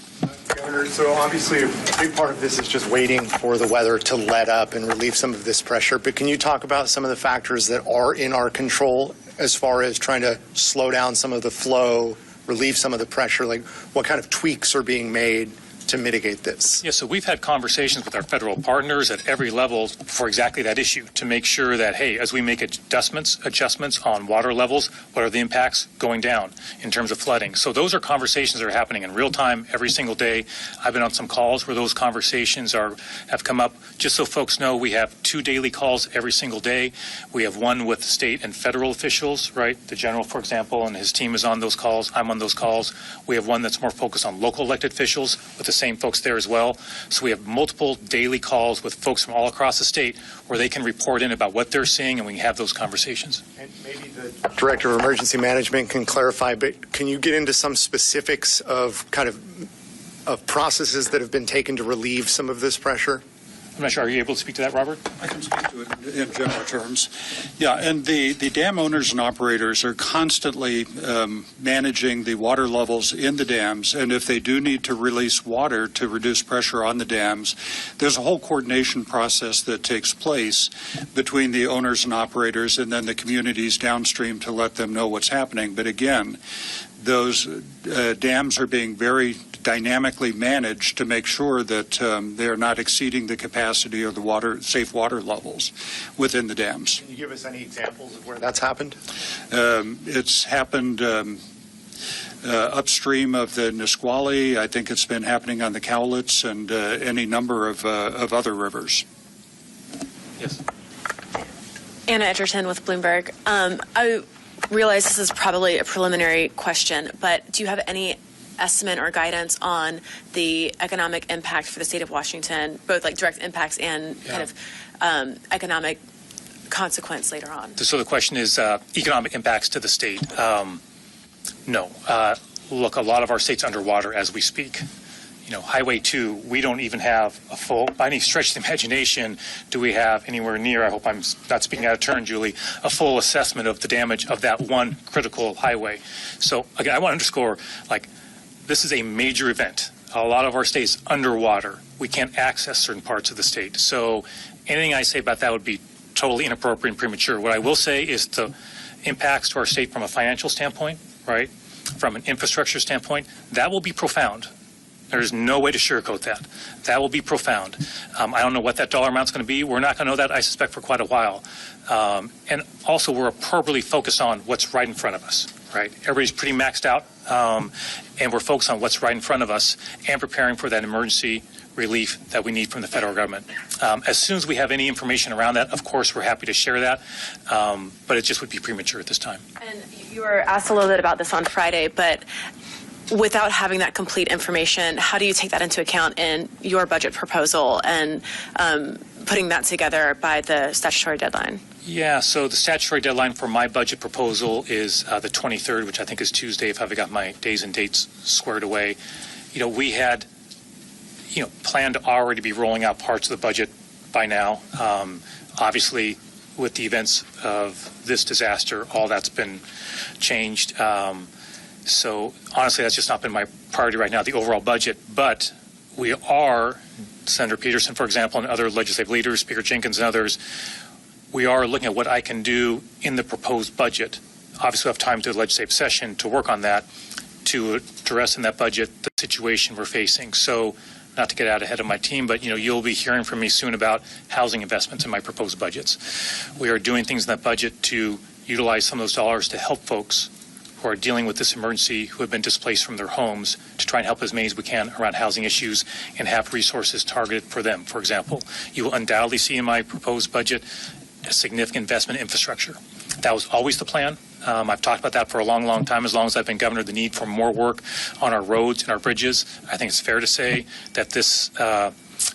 Governor, so obviously a big part of this is just waiting for the weather to let up and relieve some of this pressure. But can you talk about some of the factors that are in our control as far as trying to slow down some of the flow, relieve some of the pressure? Like what kind of tweaks are being made to mitigate this? Yeah, so we've had conversations with our federal partners at every level for exactly that issue, to make sure that, hey, as we make adjustments on water levels, what are the impacts going down in terms of flooding? So those are conversations that are happening in real time every single day. I've been on some calls where those conversations have come up. Just so folks know, we have 2 daily calls every single day. We have one with state and federal officials, right? The general, for example, and his team is on those calls. I'm on those calls. We have one that's more focused on local elected officials with the same folks there as well. So we have multiple daily calls with folks from all across the state where they can report in about what they're seeing, and we can have those conversations. And maybe the Director of Emergency Management can clarify, but can you get into some specifics of processes that have been taken to relieve some of this pressure? I'm not sure. Are you able to speak to that, Robert? I can speak to it in general terms. Yeah, and the dam owners and operators are constantly managing the water levels in the dams, and if they do need to release water to reduce pressure on the dams, there's a whole coordination process that takes place between the owners and operators and then the communities downstream to let them know what's happening. But again, those dams are being very dynamically managed to make sure that they are not exceeding the capacity or the safe water levels within the dams. Can you give us any examples of where that's happened? It's happened upstream of the Nisqually. I think it's been happening on the Cowlitz and any number of other rivers. Yes. Anna Edgerton with Bloomberg. I realize this is probably a preliminary question, but do you have any estimate or guidance on the economic impact for the state of Washington, both like direct impacts and kind of economic consequence later on? So the question is economic impacts to the state. No. Look, a lot of our state's underwater as we speak. Highway 2, we don't even have a full, by any stretch of the imagination, do we have anywhere near, I hope I'm not speaking out of turn, Julie, a full assessment of the damage of that one critical highway. So again, I want to underscore, this is a major event. A lot of our state's underwater. We can't access certain parts of the state. So anything I say about that would be totally inappropriate and premature. What I will say is the impacts to our state from a financial standpoint, right, from an infrastructure standpoint, that will be profound. There's no way to sugarcoat that. That will be profound. I don't know what that dollar amount's going to be. We're not going to know that, I suspect, for quite a while. And also, we're appropriately focused on what's right in front of us, right? Everybody's pretty maxed out, and we're focused on what's right in front of us and preparing for that emergency relief that we need from the federal government. As soon as we have any information around that, of course, we're happy to share that, but it just would be premature at this time. And you were asked a little bit about this on Friday, but without having that complete information, how do you take that into account in your budget proposal and putting that together by the statutory deadline? Yeah, so the statutory deadline for my budget proposal is the 23rd, which I think is Tuesday, if I've got my days and dates squared away. We had, planned to already be rolling out parts of the budget by now. Obviously, with the events of this disaster, all that's been changed. So honestly, that's just not been my priority right now, the overall budget. But we are, Senator Peterson, for example, and other legislative leaders, Speaker Jenkins and others, we are looking at what I can do in the proposed budget. Obviously, we have time to the legislative session to work on that, to address in that budget the situation we're facing. So not to get out ahead of my team, but you'll be hearing from me soon about housing investments in my proposed budgets. We are doing things in that budget to utilize some of those dollars to help folks who are dealing with this emergency, who have been displaced from their homes, to try and help as many as we can around housing issues and have resources targeted for them. For example, you will undoubtedly see in my proposed budget a significant investment in infrastructure. That was always the plan. I've talked about that for a long, long time, as long as I've been governor, the need for more work on our roads and our bridges. I think it's fair to say that this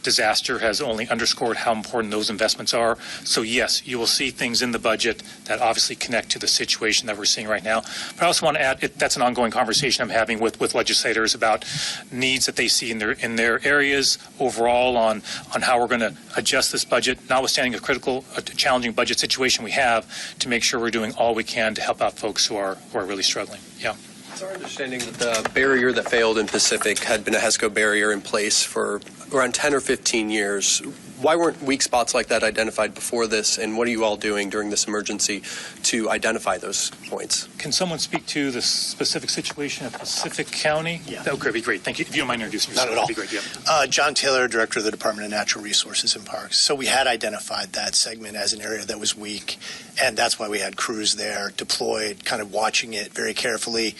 disaster has only underscored how important those investments are. So yes, you will see things in the budget that obviously connect to the situation that we're seeing right now. But I also want to add, that's an ongoing conversation I'm having with legislators about needs that they see in their areas overall on how we're going to adjust this budget, notwithstanding a challenging budget situation we have, to make sure we're doing all we can to help out folks who are really struggling. Yeah. It's our understanding that the barrier that failed in Pacific had been a HESCO barrier in place for around 10 or 15 years. Why weren't weak spots like that identified before this, and what are you all doing during this emergency to identify those points? Can someone speak to the specific situation at Pacific County? Yeah. That would be great. Thank you. If you don't mind introducing yourself, Not at all. that'd be great. Yeah. John Taylor, Director of the Department of Natural Resources and Parks. So we had identified that segment as an area that was weak, and that's why we had crews there deployed, kind of watching it very carefully.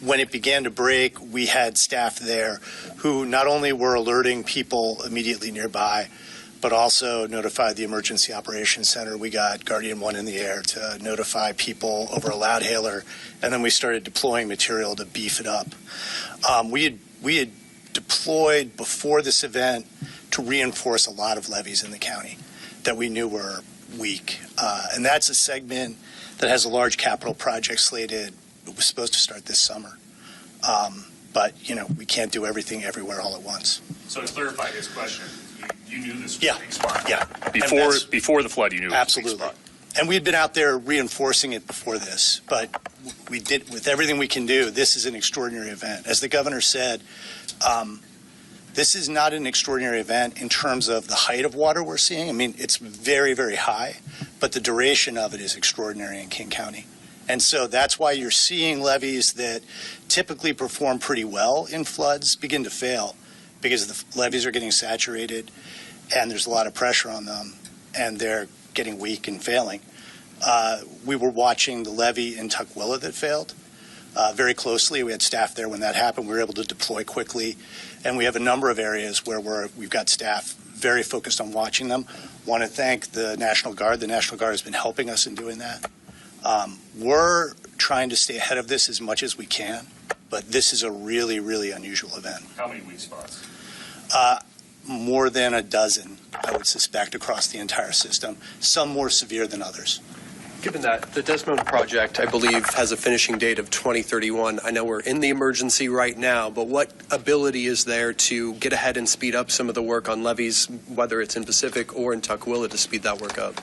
When it began to break, we had staff there who not only were alerting people immediately nearby, but also notified the Emergency Operations Center. We got Guardian 1 in the air to notify people over a loudhailer, and then we started deploying material to beef it up. We had deployed before this event to reinforce a lot of levees in the county that we knew were weak. And that's a segment that has a large capital project slated. It was supposed to start this summer. But, we can't do everything everywhere all at once. So to clarify his question, you knew this was Yeah. a big spot. Yeah. Before the flood, you knew Absolutely. it was a big spot. And we had been out there reinforcing it before this, but we did, with everything we can do, this is an extraordinary event. As the governor said, this is not an extraordinary event in terms of the height of water we're seeing. I mean, it's very, very high, but the duration of it is extraordinary in King County. And so that's why you're seeing levees that typically perform pretty well in floods begin to fail, because the levees are getting saturated and there's a lot of pressure on them and they're getting weak and failing. We were watching the levee in Tukwila that failed very closely. We had staff there when that happened. We were able to deploy quickly. And we have a number of areas where we've got staff very focused on watching them. Want to thank the National Guard. The National Guard has been helping us in doing that. We're trying to stay ahead of this as much as we can, but this is a really, really unusual event. How many weak spots? More than a dozen, I would suspect, across the entire system, some more severe than others. Given that the Desmond project, I believe, has a finishing date of 2031, I know we're in the emergency right now, but what ability is there to get ahead and speed up some of the work on levees, whether it's in Pacific or in Tukwila, to speed that work up?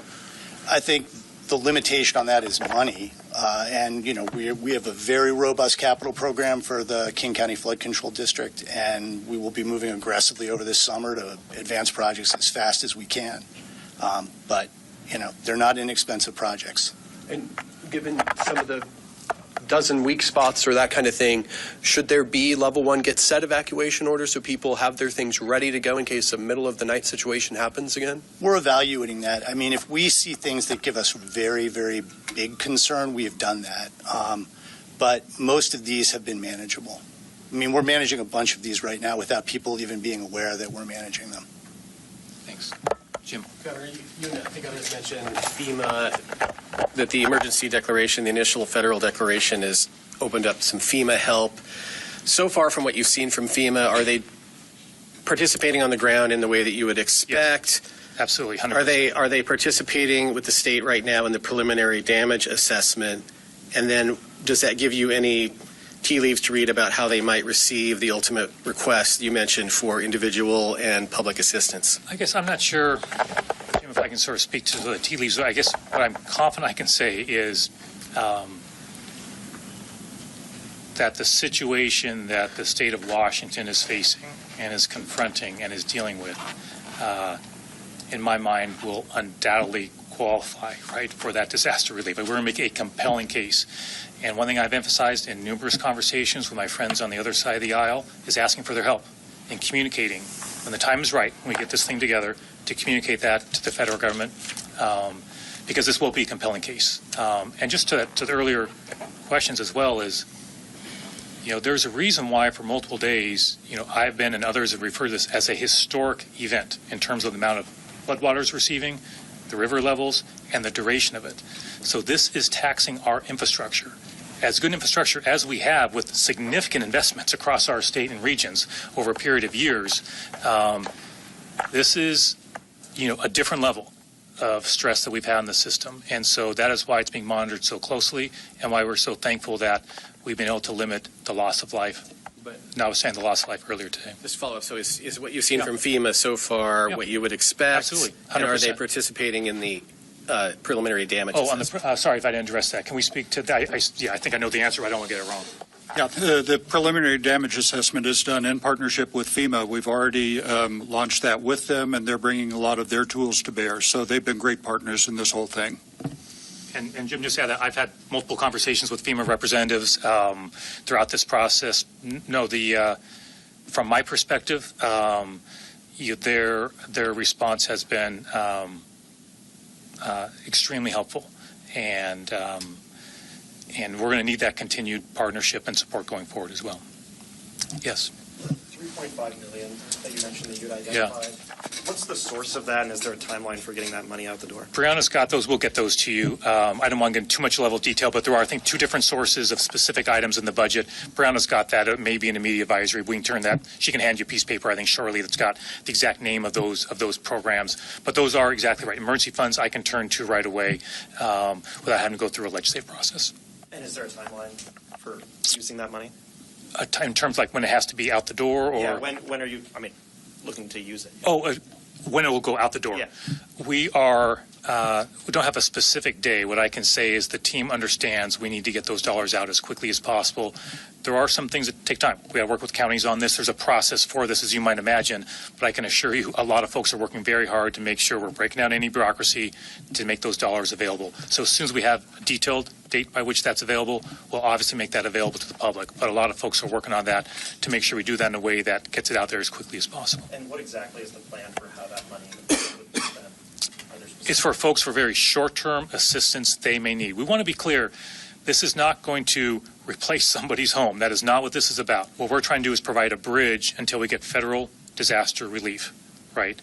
I think the limitation on that is money. And, you know, we have a very robust capital program for the King County Flood Control District, and we will be moving aggressively over this summer to advance projects as fast as we can. But, you know, they're not inexpensive projects. And given some of the dozen weak spots or that kind of thing, should there be level 1 get set evacuation orders so people have their things ready to go in case a middle of the night situation happens again? We're evaluating that. I mean, if we see things that give us very, very big concern, we have done that. But most of these have been manageable. I mean, we're managing a bunch of these right now without people even being aware that we're managing them. Thanks. Jim. Governor, I think the Governor's mentioned FEMA, that the emergency declaration, the initial federal declaration, has opened up some FEMA help. So far from what you've seen from FEMA, are they participating on the ground in the way that you would expect? Yes, absolutely, 100%. Are they participating with the state right now in the preliminary damage assessment? And then does that give you any tea leaves to read about how they might receive the ultimate request you mentioned for individual and public assistance? I guess I'm not sure, Jim, if I can sort of speak to the tea leaves. I guess what I'm confident I can say is that the situation that the state of Washington is facing and is confronting and is dealing with, in my mind, will undoubtedly qualify, right, for that disaster relief. We're going to make a compelling case. And one thing I've emphasized in numerous conversations with my friends on the other side of the aisle is asking for their help in communicating when the time is right, when we get this thing together, to communicate that to the federal government, because this will be a compelling case. And just to the earlier questions as well is, you know, there's a reason why for multiple days, you know, I've been and others have referred to this as a historic event in terms of the amount of floodwaters receiving, the river levels, and the duration of it. So this is taxing our infrastructure. As good infrastructure as we have with significant investments across our state and regions over a period of years, this is, you know, a different level of stress that we've had in the system. And so that is why it's being monitored so closely and why we're so thankful that we've been able to limit the loss of life. But I was saying the loss of life earlier today. Just follow up. So is what you've seen from FEMA so far what you would expect? Absolutely. 100%. And are they participating in the preliminary damage assessment? Sorry if I didn't address that. Can we speak to that? I think I know the answer, but I don't want to get it wrong. Yeah, the preliminary damage assessment is done in partnership with FEMA. We've already launched that with them, and they're bringing a lot of their tools to bear. So they've been great partners in this whole thing. And Jim just said that I've had multiple conversations with FEMA representatives throughout this process. No, from my perspective, their response has been extremely helpful, and we're going to need that continued partnership and support going forward as well. Yes. $3.5 million that you mentioned that you'd identified. Yeah. What's the source of that, and is there a timeline for getting that money out the door? Brianna's got those. We'll get those to you. I don't want to get into too much level of detail, but there are, I think, 2 different sources of specific items in the budget. Brianna's got that. It may be in a media advisory. We can turn that. She can hand you a piece of paper, I think, shortly, that's got the exact name of those programs. But those are exactly right. Emergency funds I can turn to right away without having to go through a legislative process. And is there a timeline for using that money? In terms like when it has to be out the door? Or Yeah, when are you, looking to use it? When it will go out the door. Yeah. We don't have a specific day. What I can say is the team understands we need to get those dollars out as quickly as possible. There are some things that take time. We got to work with counties on this. There's a process for this, as you might imagine, but I can assure you a lot of folks are working very hard to make sure we're breaking down any bureaucracy to make those dollars available. So as soon as we have a detailed date by which that's available, we'll obviously make that available to the public. But a lot of folks are working on that to make sure we do that in a way that gets it out there as quickly as possible. And what exactly is the plan for how that money would be spent? It's for folks for very short-term assistance they may need. We want to be clear, this is not going to replace somebody's home. That is not what this is about. What we're trying to do is provide a bridge until we get federal disaster relief, right?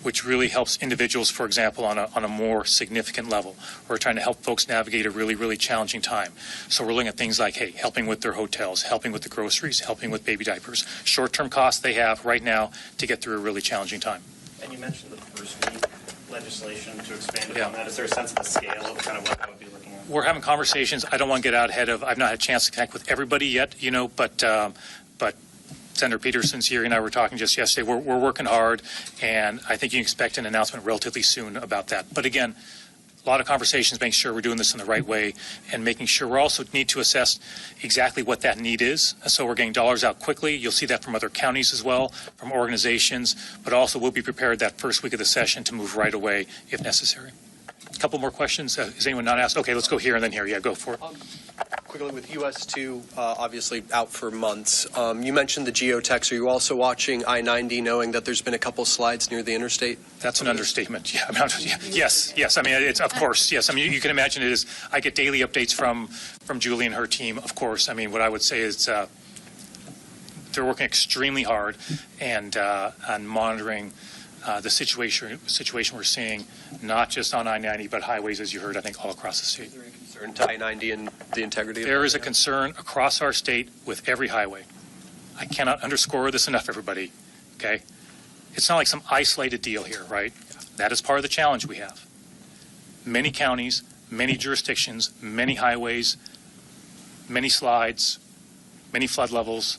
Which really helps individuals, for example, on a more significant level. We're trying to help folks navigate a really, really challenging time. So we're looking at things like, hey, helping with their hotels, helping with the groceries, helping with baby diapers, short-term costs they have right now to get through a really challenging time. And you mentioned the first week legislation to expand upon that. Is there a sense of the scale of kind of what that would be looking we're having conversations. I don't want to get out ahead of. I've not had a chance to connect with everybody yet, but Senator Peterson's here and I were talking just yesterday. We're working hard, and I think you can expect an announcement relatively soon about that. But again, a lot of conversations, making sure we're doing this in the right way, and making sure we also need to assess exactly what that need is. So we're getting dollars out quickly. You'll see that from other counties as well, from organizations, but also we'll be prepared that first week of the session to move right away if necessary. A couple more questions. Is anyone not asked? Okay, let's go here and then here. Yeah, go for it. Quickly, with US 2 obviously out for months, you mentioned the geotechs. Are you also watching I-90, knowing that there's been a couple slides near the interstate? That's an understatement. Yeah, yes. I mean, it's of course, yes. I mean, you can imagine it is. I get daily updates from Julie and her team. Of course. I mean, what I would say is they're working extremely hard and on monitoring the situation we're seeing, not just on I-90, but highways, as you heard, I think, all across the state. Is there a concern to I-90 and the integrity? There is a concern across our state with every highway. I cannot underscore this enough, everybody, okay? It's not like some isolated deal here, right? That is part of the challenge we have. Many counties, many jurisdictions, many highways, many slides, many flood levels.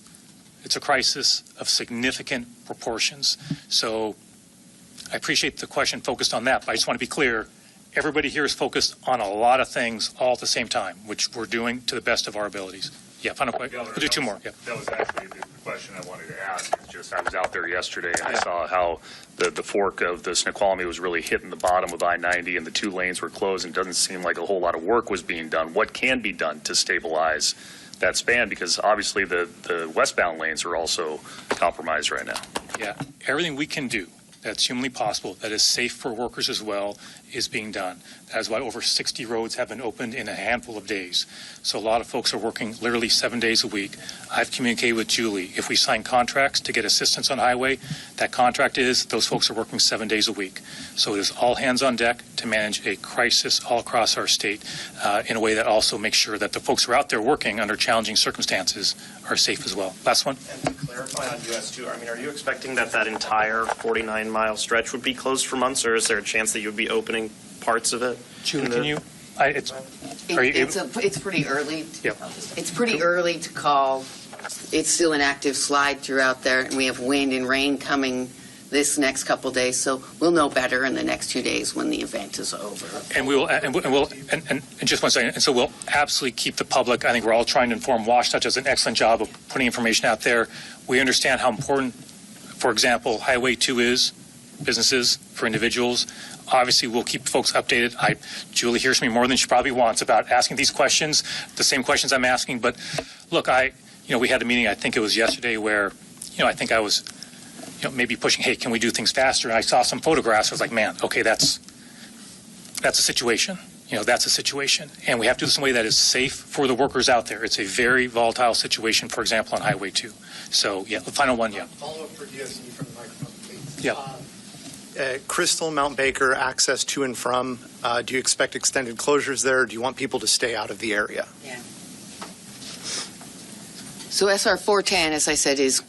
It's a crisis of significant proportions. So I appreciate the question focused on that, but I just want to be clear. Everybody here is focused on a lot of things all at the same time, which we're doing to the best of our abilities. Yeah, final question. We'll do two more. Yeah. That was actually the question I wanted to ask. It's just I was out there yesterday and I saw how the fork of the Snoqualmie was really hitting the bottom of I-90 and the two lanes were closed, and it doesn't seem like a whole lot of work was being done. What can be done to stabilize that span? Because obviously the westbound lanes are also compromised right now. Yeah, everything we can do that's humanly possible, that is safe for workers as well, is being done. That is why over 60 roads have been opened in a handful of days. So a lot of folks are working literally 7 days a week. I've communicated with Julie. If we sign contracts to get assistance on highway, that contract is those folks are working 7 days a week. So it is all hands on deck to manage a crisis all across our state in a way that also makes sure that the folks who are out there working under challenging circumstances are safe as well. Last one. And to clarify on US 2, I mean, are you expecting that entire 49-mile stretch would be closed for months, or is there a chance that you would be opening parts of it? Julie, can you? It's pretty early. Yep. It's pretty early to call. It's still an active slide throughout there, and we have wind and rain coming this next couple of days, so we'll know better in the next 2 days when the event is over. And we'll just one second. And so we'll absolutely keep the public. I think we're all trying to inform. WashTouch does an excellent job of putting information out there. We understand how important, for example, Highway 2 is, businesses, for individuals. Obviously, we'll keep folks updated. Julie hears me more than she probably wants about asking these questions, the same questions I'm asking. But look, we had a meeting, I think it was yesterday, where, I think I was, maybe pushing, hey, can we do things faster? And I saw some photographs. I was like, man, okay, that's a situation. That's a situation. And we have to do this in a way that is safe for the workers out there. It's a very volatile situation, for example, on Highway 2. So, yeah, the final one, yeah. Follow up for DSC from the microphone, please. Yeah. Crystal, Mount Baker, access to and from. Do you expect extended closures there, or do you want people to stay out of the area? Yeah. So SR 410, as I said, is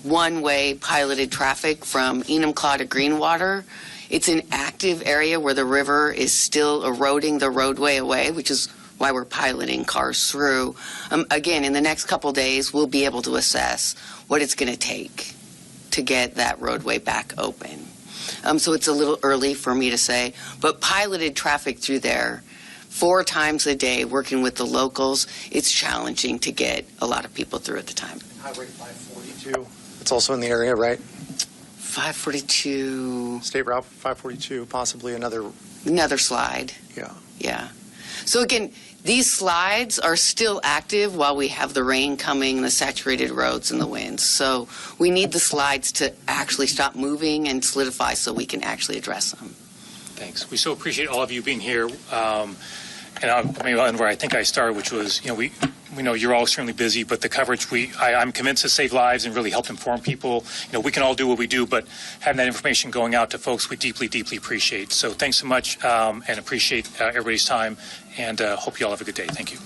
one-way piloted traffic from Enumclaw to Greenwater. It's an active area where the river is still eroding the roadway away, which is why we're piloting cars through. Again, in the next couple days, we'll be able to assess what it's going to take to get that roadway back open. So it's a little early for me to say, but piloted traffic through there 4 times a day, working with the locals, it's challenging to get a lot of people through at the time. Highway 542, it's also in the area, right? 542. State Route 542, possibly another slide. Yeah. Yeah. So again, these slides are still active while we have the rain coming, the saturated roads, and the winds. So we need the slides to actually stop moving and solidify so we can actually address them. Thanks. We so appreciate all of you being here. And I'll end where I think I started, which was, we know you're all extremely busy, but the coverage, I'm convinced to save lives and really help inform people. We can all do what we do, but having that information going out to folks, we deeply, deeply appreciate. So thanks so much and appreciate everybody's time, and hope you all have a good day. Thank you.